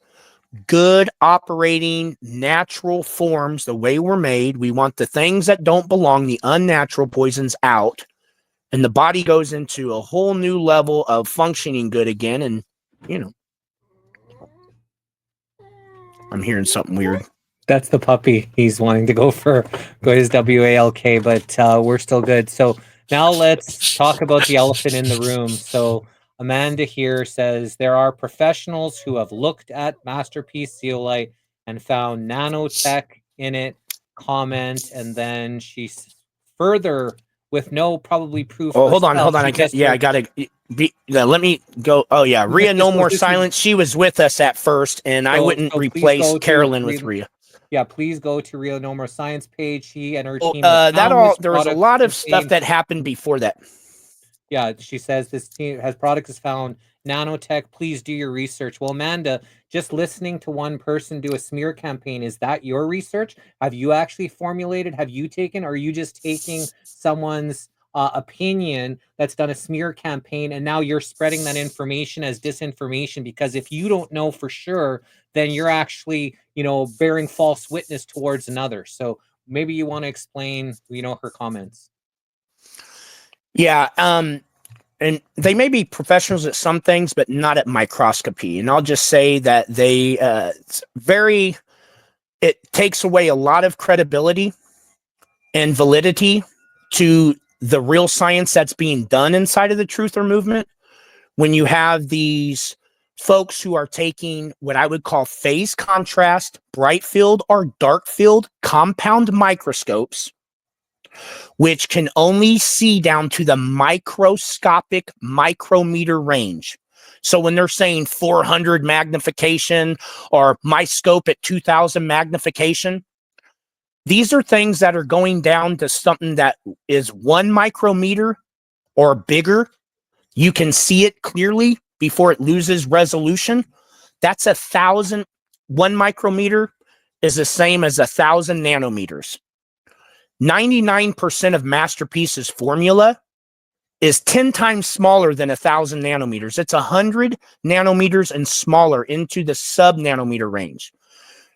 good, operating, natural forms, the way we're made. We want the things that don't belong, the unnatural poisons, out. And the body goes into a whole new level of functioning good again. And, I'm hearing something weird. That's the puppy. He's wanting to go his WALK, but we're still good. So now let's talk about the elephant in the room. So Amanda here says there are professionals who have looked at MasterPeace zeolite and found nanotech in it. Comment, and then she's further with no probably proof. Oh, hold on. I can't. Yeah, I gotta let me go. Oh yeah, Rhea, no more silence. She was with us at first, and I wouldn't replace Carolyn with Rhea. Yeah, please go to Real No More Science page. She and her team. There was a lot of stuff that happened before that. Yeah, she says this team has products found nanotech. Please do your research. Well, Amanda, just listening to one person do a smear campaign, is that your research? Have you actually formulated? Have you taken? Or are you just taking someone's opinion that's done a smear campaign, and now you're spreading that information as disinformation? Because if you don't know for sure, then you're actually, bearing false witness towards another. So maybe you want to explain, her comments. Yeah, and they may be professionals at some things, but not at microscopy. And I'll just say that it takes away a lot of credibility and validity to the real science that's being done inside of the truther movement when you have these folks who are taking what I would call phase contrast, bright field or dark field compound microscopes, which can only see down to the microscopic micrometer range. So when they're saying 400 magnification or my scope at 2000 magnification, these are things that are going down to something that is 1 micrometer or bigger. You can see it clearly before it loses resolution. That's 1,000. 1 micrometer is the same as 1,000 nanometers. 99% of MasterPeace's formula is 10 times smaller than 1,000 nanometers. It's 100 nanometers and smaller into the sub-nanometer range.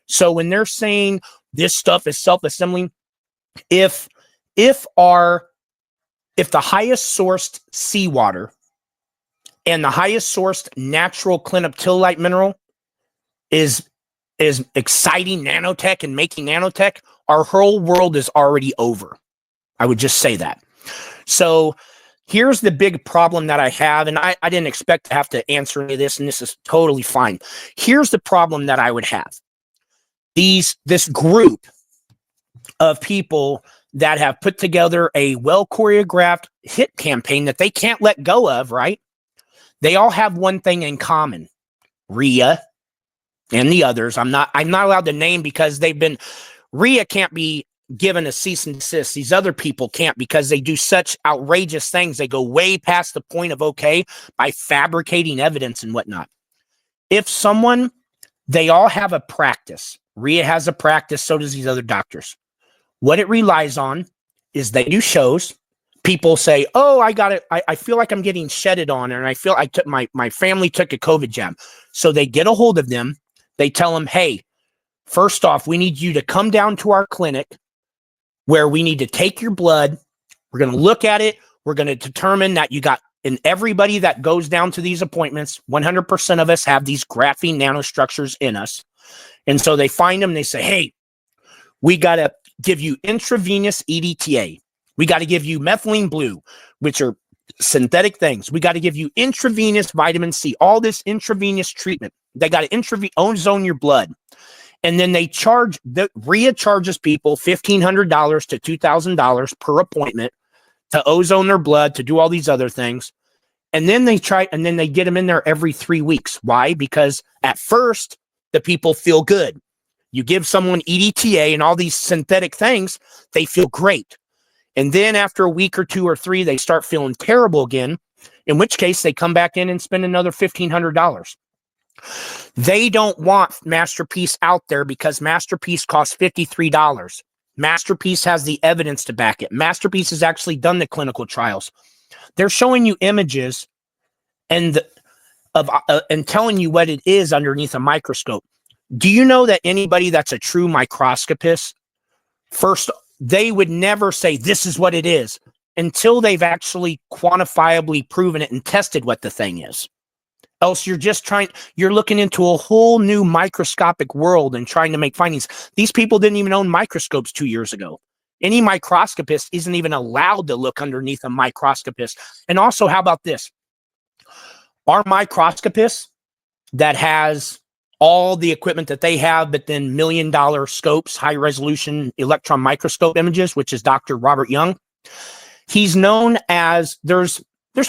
So when they're saying this stuff is self-assembling, if the highest sourced seawater and the highest sourced natural clinoptilolite mineral is exciting nanotech and making nanotech, our whole world is already over. I would just say that. So here's the big problem that I have, and I didn't expect to have to answer any of this, and this is totally fine. Here's the problem that I would have. This group of people that have put together a well-choreographed hit campaign that they can't let go of, right? They all have one thing in common. Rhea and the others. I'm not allowed to name because Rhea can't be given a cease and desist. These other people can't because they do such outrageous things. They go way past the point of okay by fabricating evidence and whatnot. They all have a practice. Rhea has a practice, so does these other doctors. What it relies on is they do shows. People say, oh, I got it. I feel like I'm getting shedded on, and I feel my family took a COVID jab. So they get a hold of them. They tell them, hey, first off, we need you to come down to our clinic where we need to take your blood. We're going to look at it. We're going to determine that you got, and everybody that goes down to these appointments, 100% of us have these graphene nanostructures in us. And so they find them and they say, hey, we got to give you intravenous EDTA. We got to give you methylene blue, which are synthetic things. We got to give you intravenous vitamin C, all this intravenous treatment. They got to ozone your blood. And then Rhea charges people $1,500 to $2,000 per appointment to ozone their blood, to do all these other things. And then they get them in there every 3 weeks. Why? Because at first, the people feel good. You give someone EDTA and all these synthetic things, they feel great. And then after a week or 2 or 3, they start feeling terrible again, in which case they come back in and spend another $1,500. They don't want MasterPeace out there because MasterPeace costs $53. MasterPeace has the evidence to back it. MasterPeace has actually done the clinical trials. They're showing you images and telling you what it is underneath a microscope. Do you know that anybody that's a true microscopist, first, they would never say this is what it is until they've actually quantifiably proven it and tested what the thing is. Else you're looking into a whole new microscopic world and trying to make findings. These people didn't even own microscopes 2 years ago. Any microscopist isn't even allowed to look underneath a microscopist. And also, how about this? Our microscopist that has all the equipment that they have, but then $1 million scopes, high resolution electron microscope images, which is Dr. Robert Young. He's known as, there's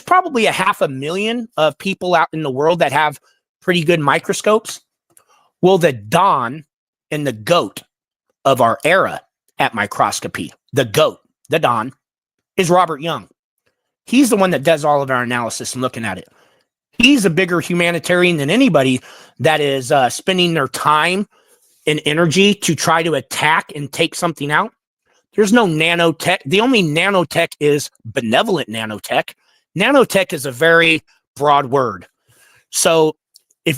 probably 500,000 of people out in the world that have pretty good microscopes. Well, the Don and the GOAT of our era at microscopy, the GOAT, the Don, is Robert Young. He's the one that does all of our analysis and looking at it. He's a bigger humanitarian than anybody that is spending their time and energy to try to attack and take something out. There's no nanotech. The only nanotech is benevolent nanotech. Nanotech is a very broad word. So if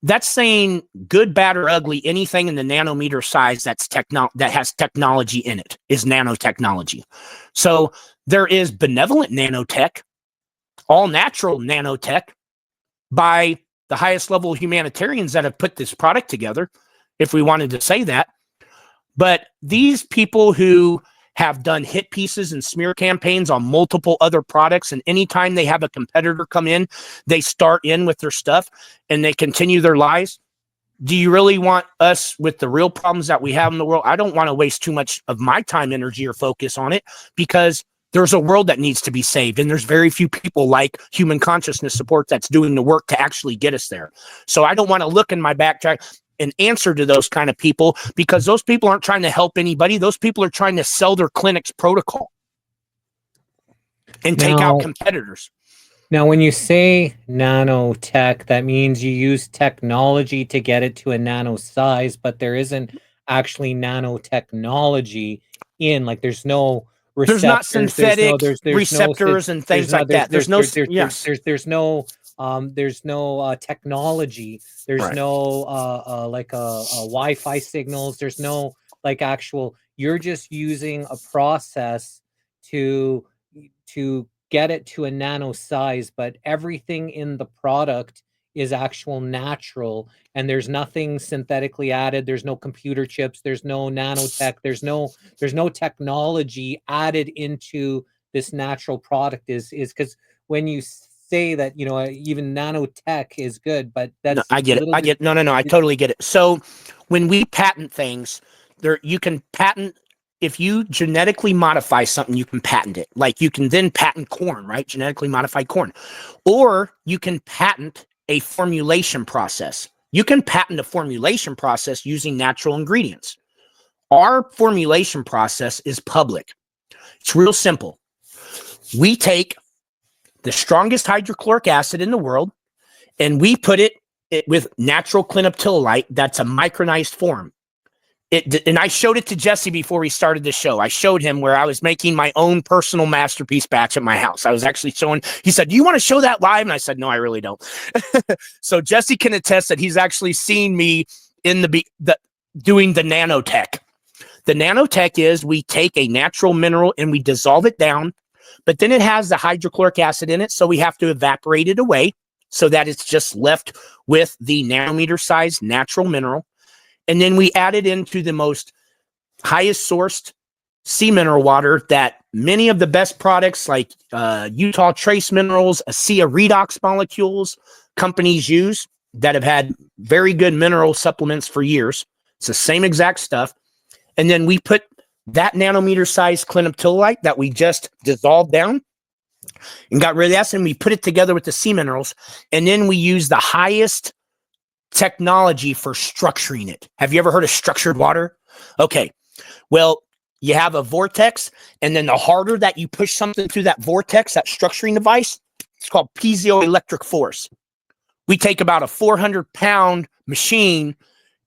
that's saying good, bad, or ugly, anything in the nanometer size that has technology in it is nanotechnology. So there is benevolent nanotech, all natural nanotech by the highest level humanitarians that have put this product together, if we wanted to say that. But these people who have done hit pieces and smear campaigns on multiple other products, and anytime they have a competitor come in, they start in with their stuff and they continue their lies. Do you really want us with the real problems that we have in the world? I don't want to waste too much of my time, energy, or focus on it because there's a world that needs to be saved, and there's very few people like Human Consciousness Support that's doing the work to actually get us there. So I don't want to look in my backtrack and answer to those kind of people because those people aren't trying to help anybody. Those people are trying to sell their clinic's protocol and take out competitors. Now, when you say nanotech, that means you use technology to get it to a nano size, but there isn't actually nanotechnology in, like, there's no There's not receptors. synthetic There's receptors and things like that. There's no, yes. There's no technology. There's Right. no like a Wi-Fi signals. There's no like actual. You're just using a process to get it to a nano size, but everything in the product is actual natural, and there's nothing synthetically added. There's no computer chips. There's no nanotech. There's no technology added into this natural product. Is because when you say that, even nanotech is good, but No, that's I get it. I get no. I totally get it. So when we patent things, you can patent. If you genetically modify something, you can patent it. Like you can then patent corn, right? Genetically modified corn. Or you can patent a formulation process. You can patent a formulation process using natural ingredients. Our formulation process is public. It's real simple. We take the strongest hydrochloric acid in the world, and we put it with natural clinoptilolite. That's a micronized form. And I showed it to Jesse before we started the show. I showed him where I was making my own personal MasterPeace batch at my house. I was actually showing, he said, "Do you want to show that live?" And I said, "No, I really don't." So Jesse can attest that he's actually seen me in the doing the nanotech. The nanotech is we take a natural mineral and we dissolve it down, but then it has the hydrochloric acid in it. So we have to evaporate it away so that it's just left with the nanometer size natural mineral. And then we add it into the most highest sourced sea mineral water that many of the best products like Utah Trace Minerals, ASEA redox molecules, companies use that have had very good mineral supplements for years. It's the same exact stuff. And then we put that nanometer size clinoptilolite that we just dissolved down and got rid of that, and we put it together with the sea minerals. And then we use the highest technology for structuring it. Have you ever heard of structured water? Okay. Well, you have a vortex, and then the harder that you push something through that vortex, that structuring device, it's called piezoelectric force. We take about a 400-pound machine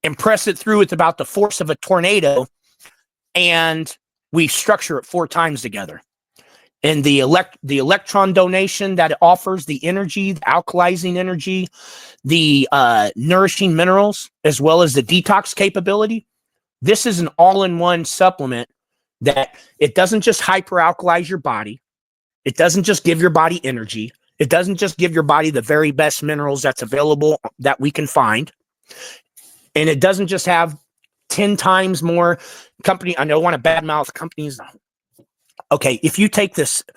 and press it through with about the force of a tornado, and we structure it 4 times together. And the electron donation that it offers, the energy, the alkalizing energy, the nourishing minerals, as well as the detox capability. This is an all-in-one supplement that it doesn't just hyperalkalize your body. It doesn't just give your body energy. It doesn't just give your body the very best minerals that's available that we can find. And it doesn't just have 10 times more company. I don't want to badmouth companies. Okay, if you take the second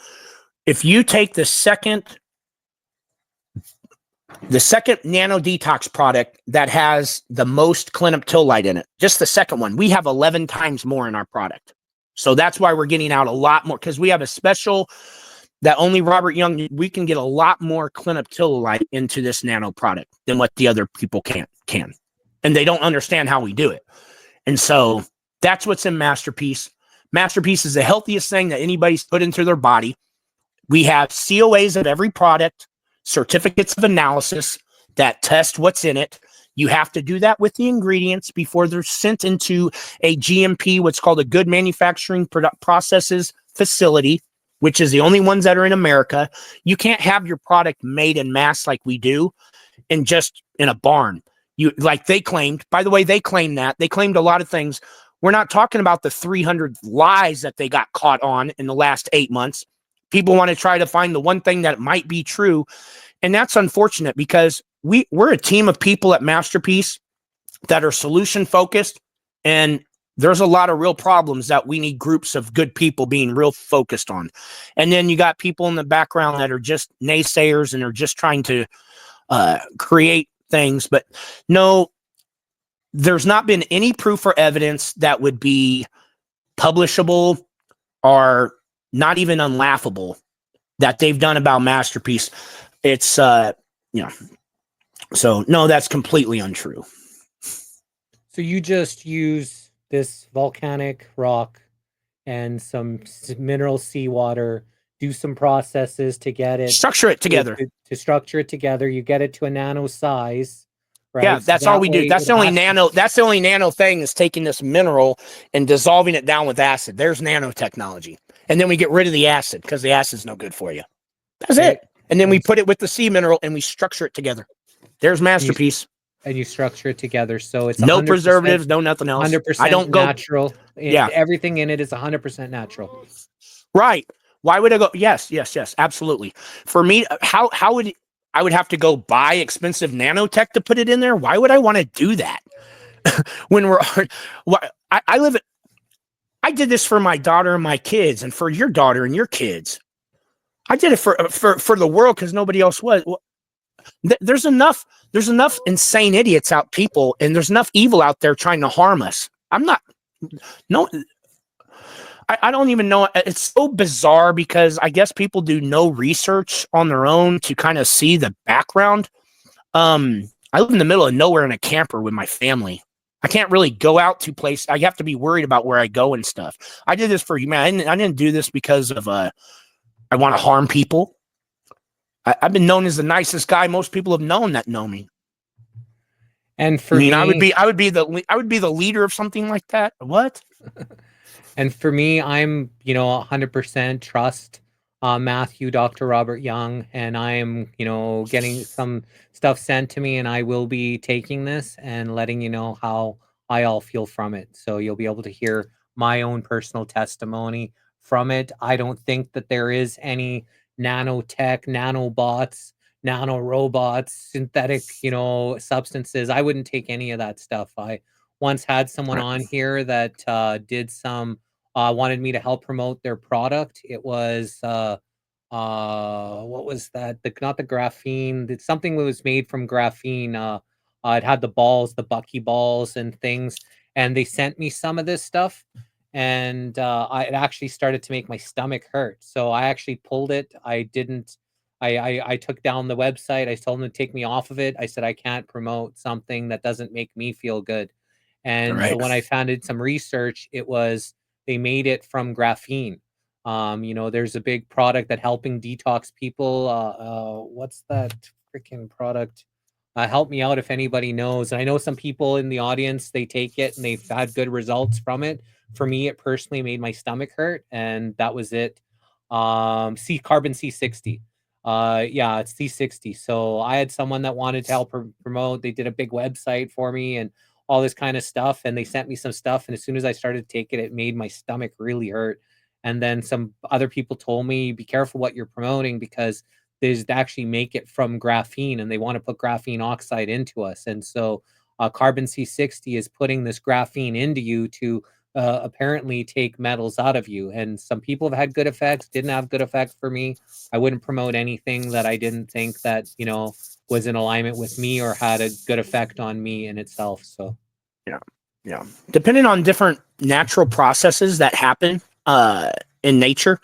nano detox product that has the most clinoptilolite in it, just the second one, we have 11 times more in our product. So that's why we're getting out a lot more, because we have a special that only Robert Young, we can get a lot more clinoptilolite into this nano product than what the other people can. And they don't understand how we do it. And so that's what's in MasterPeace. MasterPeace is the healthiest thing that anybody's put into their body. We have COAs of every product, certificates of analysis that test what's in it. You have to do that with the ingredients before they're sent into a GMP, what's called a Good Manufacturing Processes facility, which is the only ones that are in America. You can't have your product made in mass like we do and just in a barn. Like they claimed, by the way, they claimed a lot of things. We're not talking about the 300 lies that they got caught on in the last 8 months. People want to try to find the one thing that might be true. And that's unfortunate, because we're a team of people at MasterPeace that are solution focused. And there's a lot of real problems that we need groups of good people being real focused on. And then you got people in the background that are just naysayers and are just trying to create things. But no, there's not been any proof or evidence that would be publishable or not even unlaughable that they've done about MasterPeace. It's, so no, that's completely untrue. So you just use this volcanic rock and some mineral seawater, do some processes to get it, structure it together, to structure it together. You get it to a nano size. Right? Yeah, that's all we do. That's the only nano thing, is taking this mineral and dissolving it down with acid. There's nanotechnology. And then we get rid of the acid because the acid's no good for you. That's Okay. it. And then we put it with the sea mineral and we structure it together. There's MasterPeace. And you structure it together. So it's No 100%, preservatives, no nothing else. 100% I don't go natural. Yeah. Everything in it is 100% natural. Right. Why would I go? Yes, absolutely. For me, how would I would have to go buy expensive nanotech to put it in there? Why would I want to do that? When I did this for my daughter and my kids, and for your daughter and your kids. I did it for the world because nobody else was. There's enough insane idiots out, people, and there's enough evil out there trying to harm us. I don't even know. It's so bizarre because I guess people do no research on their own to kind of see the background. I live in the middle of nowhere in a camper with my family. I can't really go out to places. I have to be worried about where I go and stuff. I did this for you, man. I didn't do this because of I want to harm people. I've been known as the nicest guy most people have known that know me. And for me, I would be the leader of something like that. What? And for me, I'm 100% trust Matthew, Dr. Robert Young, and I'm getting some stuff sent to me, and I will be taking this and letting you know how I all feel from it. So you'll be able to hear my own personal testimony from it. I don't think that there is any nanotech, nanobots, nanorobots, synthetic, substances. I wouldn't take any of that stuff. I once had someone on here that did some wanted me to help promote their product. It was what was that? Not the graphene. It's something that was made from graphene. It had the balls, the Bucky balls and things. And they sent me some of this stuff. And it actually started to make my stomach hurt. So I actually pulled it. I didn't. I took down the website. I told them to take me off of it. I said I can't promote something that doesn't make me feel good. And Right. when I found some research, it was they made it from graphene. There's a big product that helping detox people. What's that freaking product? Help me out if anybody knows. And I know some people in the audience, they take it and they've had good results from it. For me, it personally made my stomach hurt, and that was it. Carbon C60. It's C60. So I had someone that wanted to help promote. They did a big website for me and all this kind of stuff, and they sent me some stuff. And as soon as I started to take it, it made my stomach really hurt. And then some other people told me, be careful what you're promoting because they actually make it from graphene, and they want to put graphene oxide into us. And so carbon C60 is putting this graphene into you to apparently take metals out of you. And some people have had good effects, didn't have good effects for me. I wouldn't promote anything that I didn't think that, was in alignment with me or had a good effect on me in itself. So, yeah. Depending on different natural processes that happen in nature,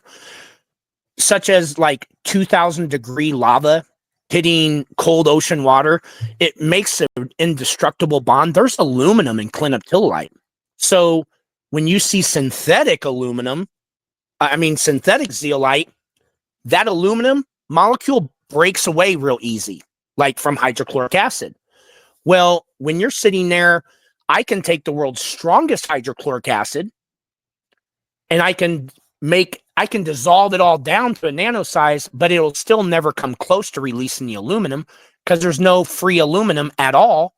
such as like 2,000-degree lava hitting cold ocean water, it makes an indestructible bond. There's aluminum in clinoptilolite. So when you see synthetic zeolite, that aluminum molecule breaks away real easy, like from hydrochloric acid. Well, when you're sitting there, I can take the world's strongest hydrochloric acid and I can dissolve it all down to a nano size, but it'll still never come close to releasing the aluminum because there's no free aluminum at all.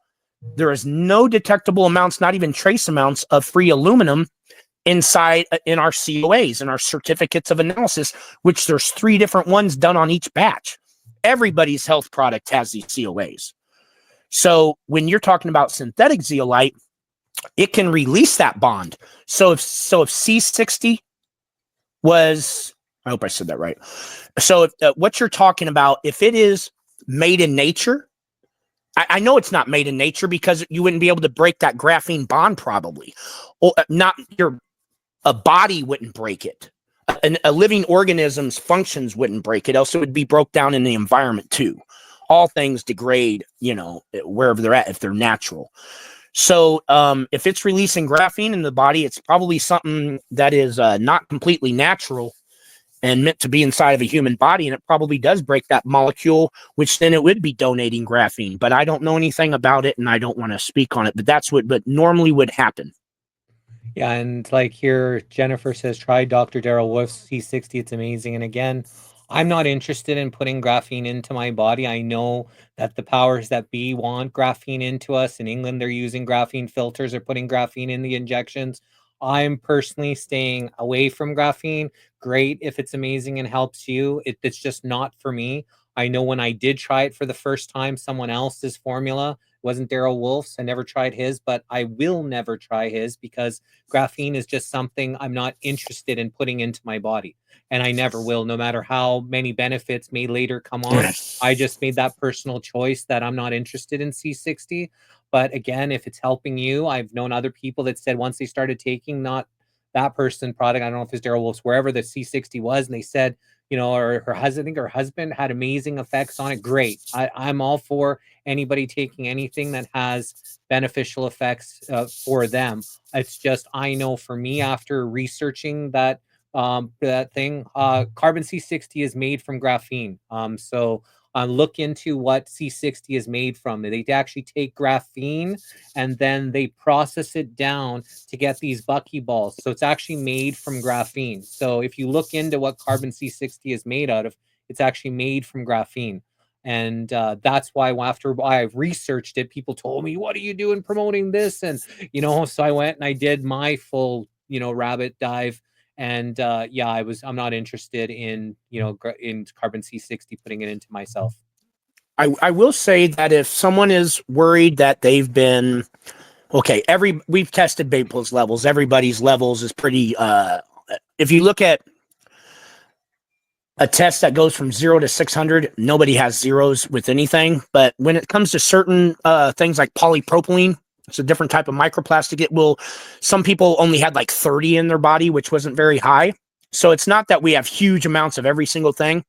There is no detectable amounts, not even trace amounts of free aluminum inside in our COAs, in our certificates of analysis, which there's 3 different ones done on each batch. Everybody's health product has these COAs. So when you're talking about synthetic zeolite, it can release that bond. So if C60 was, I hope I said that right. So if, what you're talking about, if it is made in nature, I know it's not made in nature because you wouldn't be able to break that graphene bond probably. Or a body wouldn't break it. A living organism's functions wouldn't break it, else it would be broke down in the environment too. All things degrade, wherever they're at, if they're natural. So if it's releasing graphene in the body, it's probably something that is not completely natural and meant to be inside of a human body, and it probably does break that molecule, which then it would be donating graphene. But I don't know anything about it, and I don't want to speak on it. But that's what normally would happen. Yeah, and like here, Jennifer says, try Dr. Daryl Wolf's C60. It's amazing. And again, I'm not interested in putting graphene into my body. I know that the powers that be want graphene into us. In England, they're using graphene filters, they're putting graphene in the injections. I'm personally staying away from graphene. Great if it's amazing and helps you. It's just not for me. I know when I did try it for the first time, someone else's formula wasn't Daryl Wolf's. I never tried his, but I will never try his because graphene is just something I'm not interested in putting into my body. And I never will, no matter how many benefits may later come on. I just made that personal choice that I'm not interested in C60. But again, if it's helping you, I've known other people that said once they started taking not that person product, I don't know if it's Daryl Wolf's, wherever the C60 was, and they said, you know, or her husband, I think her husband had amazing effects on it. Great. I'm all for anybody taking anything that has beneficial effects for them. It's just I know for me after researching that thing, carbon C60 is made from graphene. So look into what C60 is made from. They actually take graphene and then they process it down to get these buckyballs. So it's actually made from graphene. So if you look into what carbon C60 is made out of, it's actually made from graphene. And that's why after I researched it, people told me, what are you doing promoting this? And, you know, so I went and I did my full, you know, rabbit dive. And yeah, I'm not interested in, you know, in carbon C60, putting it into myself. I will say that if someone is worried that they've been, okay, we've tested people's levels. Everybody's levels is pretty, if you look at a test that goes from 0 to 600, nobody has zeros with anything. But when it comes to certain things like polypropylene, it's a different type of microplastic. Some people only had like 30 in their body, which wasn't very high. So it's not that we have huge amounts of every single thing.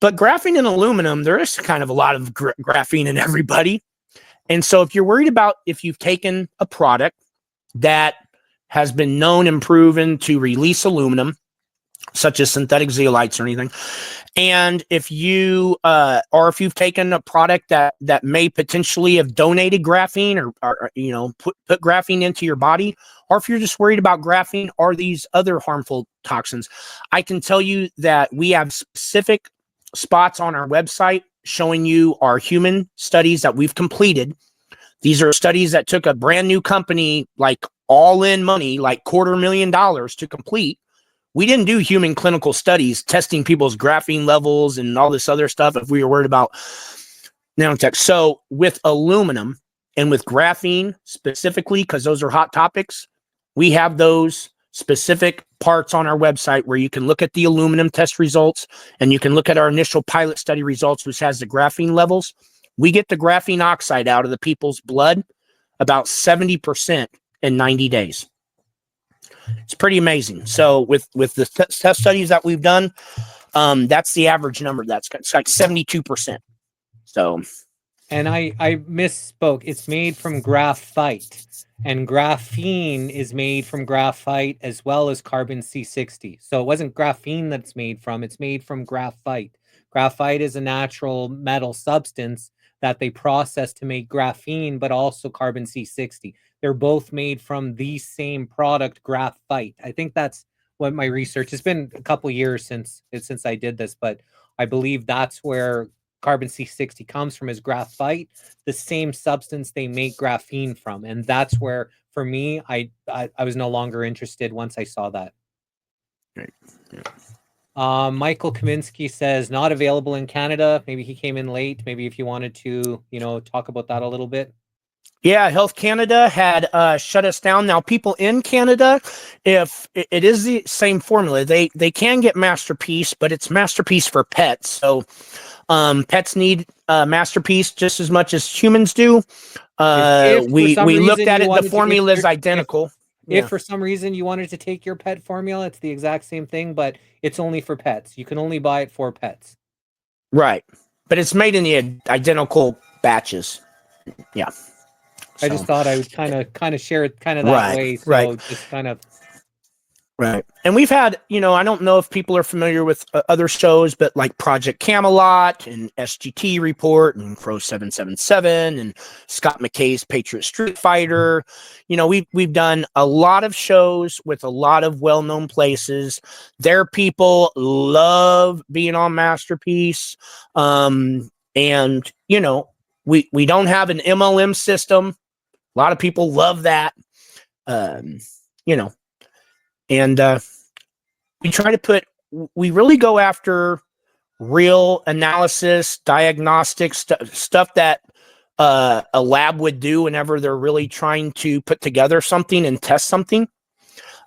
But graphene and aluminum, there is kind of a lot of graphene in everybody. And so if you're worried about if you've taken a product that has been known and proven to release aluminum, such as synthetic zeolites or anything, and if you or if you've taken a product that may potentially have donated graphene or you know put graphene into your body, or if you're just worried about graphene or these other harmful toxins, I can tell you that we have specific spots on our website showing you our human studies that we've completed. These are studies that took a brand new company, like all in money, like $250,000 to complete. We didn't do human clinical studies testing people's graphene levels and all this other stuff if we were worried about nanotech. So with aluminum and with graphene specifically, because those are hot topics, we have those specific parts on our website where you can look at the aluminum test results and you can look at our initial pilot study results, which has the graphene levels. We get the graphene oxide out of the people's blood about 70% in 90 days. It's pretty amazing. So with the test studies that we've done, that's the average number. It's like 72%. So, and I misspoke. It's made from graphite, and graphene is made from graphite as well as carbon C60. So it wasn't graphene that's made from. It's made from graphite. Graphite is a natural metal substance that they process to make graphene, but also carbon C60. They're both made from the same product, graphite. I think that's what my research. It's been a couple years since I did this, but I believe that's where carbon C60 comes from, is graphite, the same substance they make graphene from. And that's where, for me, I was no longer interested once I saw that. Right. Yeah. Michael Kaminsky says not available in Canada. Maybe he came in late. Maybe if you wanted to, you know, talk about that a little bit. Yeah, Health Canada had shut us down. Now, people in Canada, if it is the same formula, they can get MasterPeace, but it's MasterPeace for pets. So pets need MasterPeace just as much as humans do. We looked at it. The formula is identical. If for some reason you wanted to take your pet formula, it's the exact same thing, but it's only for pets. You can only buy it for pets. Right. But it's made in the identical batches. Yeah. So I just thought I would kind of share it that way. So just kind of. Right. And we've had, I don't know if people are familiar with other shows, but like Project Camelot and SGT Report and Crow 777 and Scott McKay's Patriot Street Fighter. We've done a lot of shows with a lot of well-known places. Their people love being on MasterPeace. And we don't have an MLM system. A lot of people love that. You know, and we really go after real analysis, diagnostic stuff that a lab would do whenever they're really trying to put together something and test something.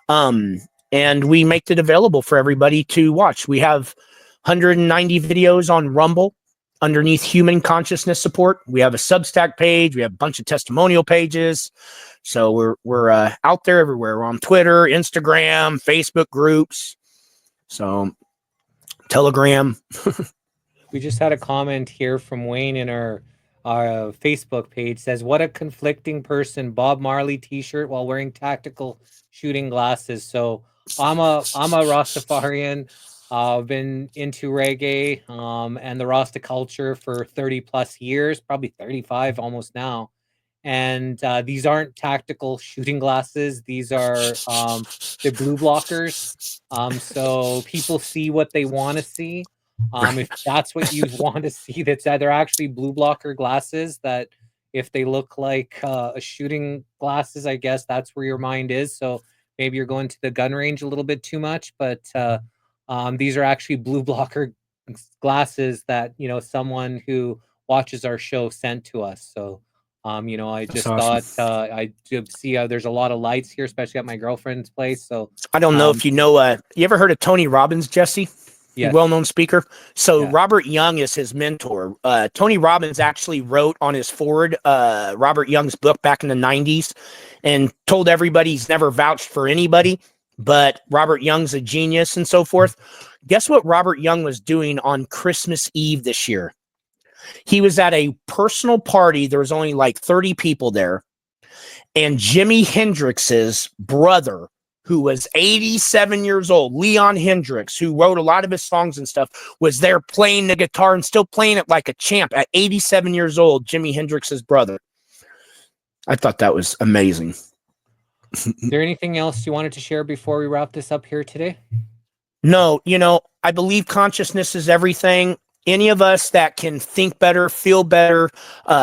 And we make it available for everybody to watch. We have 190 videos on Rumble underneath Human Consciousness Support. We have a Substack page. We have a bunch of testimonial pages. So we're out there everywhere. We're on Twitter, Instagram, Facebook groups. So Telegram. We just had a comment here from Wayne in our Facebook page. Says, what a conflicting person. Bob Marley t-shirt while wearing tactical shooting glasses. So I'm a Rastafarian. I've been into reggae and the Rasta culture for 30 plus years, probably 35 almost now. And these aren't tactical shooting glasses. These are they're blue blockers. So people see what they want to see. If that's what you want to see, they're actually blue blocker glasses that if they look like a shooting glasses, I guess that's where your mind is. So maybe you're going to the gun range a little bit too much, but these are actually blue blocker glasses that, someone who watches our show sent to us. So, I just thought I did see there's a lot of lights here, especially at my girlfriend's place. So I don't know if you ever heard of Tony Robbins, Jesse? Yes. Well-known speaker. So Yeah. Robert Young is his mentor. Tony Robbins actually wrote on his forward Robert Young's book back in the 90s and told everybody he's never vouched for anybody, but Robert Young's a genius and so forth. Guess what Robert Young was doing on Christmas Eve this year? He was at a personal party. There was only like 30 people there. And Jimi Hendrix's brother, who was 87 years old, Leon Hendrix, who wrote a lot of his songs and stuff, was there playing the guitar and still playing it like a champ at 87 years old, Jimi Hendrix's brother. I thought that was amazing. Is there anything else you wanted to share before we wrap this up here today? No, I believe consciousness is everything. Any of us that can think better, feel better,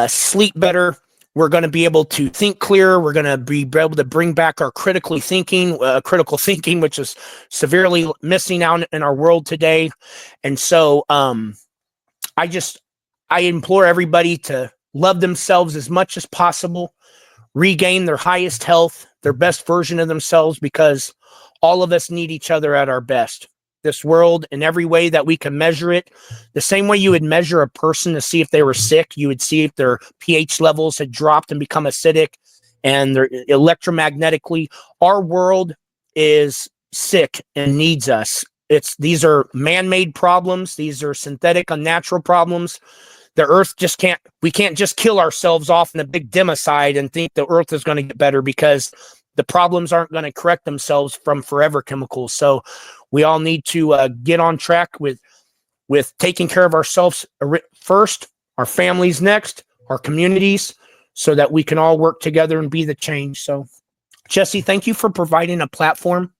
sleep better, we're going to be able to think clearer. We're going to be able to bring back our critical thinking, which is severely missing out in our world today. And so I implore everybody to love themselves as much as possible, regain their highest health, their best version of themselves, because all of us need each other at our best. This world, in every way that we can measure it, the same way you would measure a person to see if they were sick, you would see if their pH levels had dropped and become acidic, and they're electromagnetically. Our world is sick and needs us. These are man-made problems. These are synthetic, unnatural problems. The earth we can't just kill ourselves off in a big democide and think the earth is going to get better, because the problems aren't going to correct themselves from forever chemicals. So we all need to get on track with taking care of ourselves first, our families next, our communities, so that we can all work together and be the change. So, Jesse, thank you for providing a platform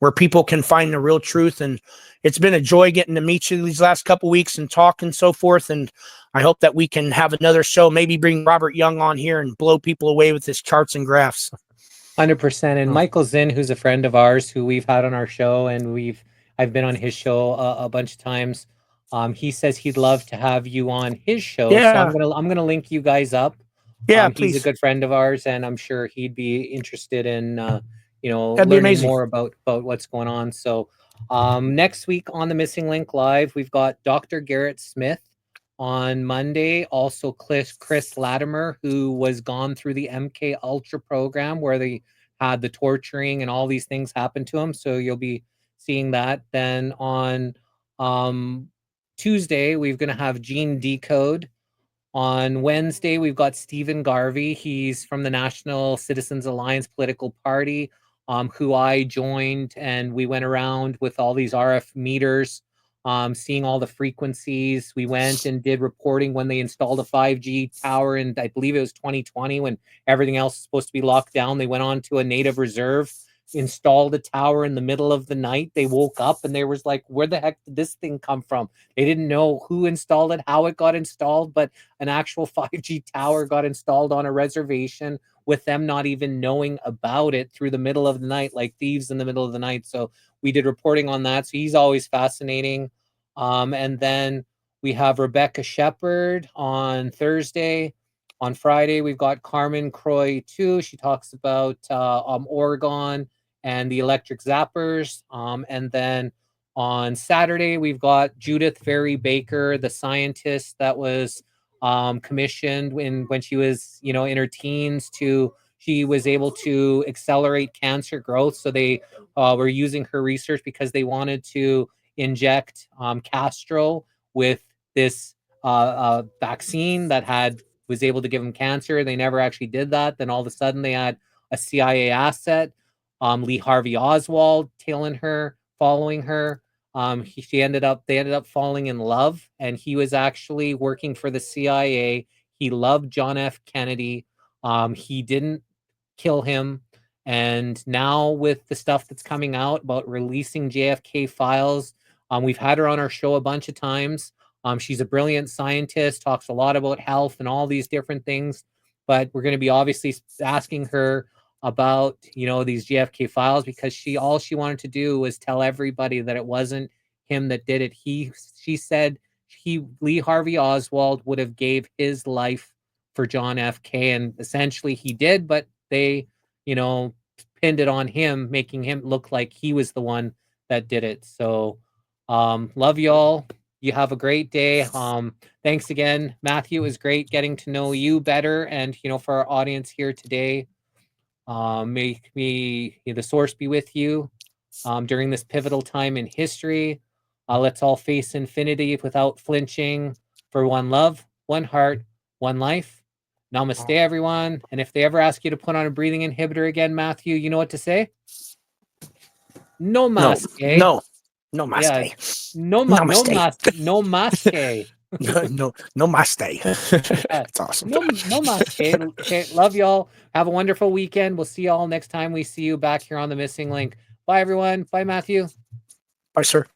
where people can find the real truth. And it's been a joy getting to meet you these last couple of weeks and talk and so forth. And I hope that we can have another show, maybe bring Robert Young on here and blow people away with his charts and graphs. 100%. And Michael Zinn, who's a friend of ours who we've had on our show, and I've been on his show a bunch of times. He says he'd love to have you on his show. Yeah. So I'm gonna link you guys up. Yeah, He's please. a good friend of ours, and I'm sure he'd be interested in That'd be learning amazing. more about what's going on. So next week on the Missing Link Live, we've got Dr. Garrett Smith on Monday. Also Chris Latimer, who was gone through the MK Ultra program where they had the torturing and all these things happen to him. So you'll be seeing that. Then on Tuesday, we're going to have Gene Decode. On Wednesday, we've got Stephen Garvey. He's from the National Citizens Alliance political party. who I joined, and we went around with all these RF meters, seeing all the frequencies. We went and did reporting when they installed a 5G tower, and I believe it was 2020 when everything else was supposed to be locked down. They went on to a native reserve, installed a tower in the middle of the night. They woke up and they was like, where the heck did this thing come from? They didn't know who installed it, how it got installed, but an actual 5G tower got installed on a reservation with them not even knowing about it through the middle of the night, like thieves in the middle of the night. So we did reporting on that. So he's always fascinating. And then we have Rebecca Shepherd on Thursday. On Friday, we've got Carmen Croy too. She talks about Oregon and the electric zappers. And then on Saturday, we've got Judith Ferry Baker, the scientist that was commissioned when she was, in her teens she was able to accelerate cancer growth. So they were using her research because they wanted to inject Castro with this vaccine that was able to give him cancer. They never actually did that. Then all of a sudden they had a CIA asset, Lee Harvey Oswald following her. They ended up falling in love, and he was actually working for the CIA. He loved John F. Kennedy. He didn't kill him. And now with the stuff that's coming out about releasing JFK files, we've had her on our show a bunch of times. She's a brilliant scientist, talks a lot about health and all these different things. But we're going to be obviously asking her about, these JFK files, because all she wanted to do was tell everybody that it wasn't him that did it. She said Lee Harvey Oswald would have gave his life for John F. K, and essentially he did, but they, pinned it on him, making him look like he was the one that did it. So love y'all. You have a great day. Thanks again, Matthew. It was great getting to know you better, and for our audience here today. May the source be with you during this pivotal time in history. Let's all face infinity without flinching, for one love, one heart, one life. Namaste, everyone. And if they ever ask you to put on a breathing inhibitor again, Matthew, you know what to say? No maske. No maske. Yeah. No maske. No maske. That's awesome. No maske. Okay, love y'all. Have a wonderful weekend. We'll see y'all next time we see you back here on The Missing Link. Bye, everyone. Bye, Matthew. Bye, sir.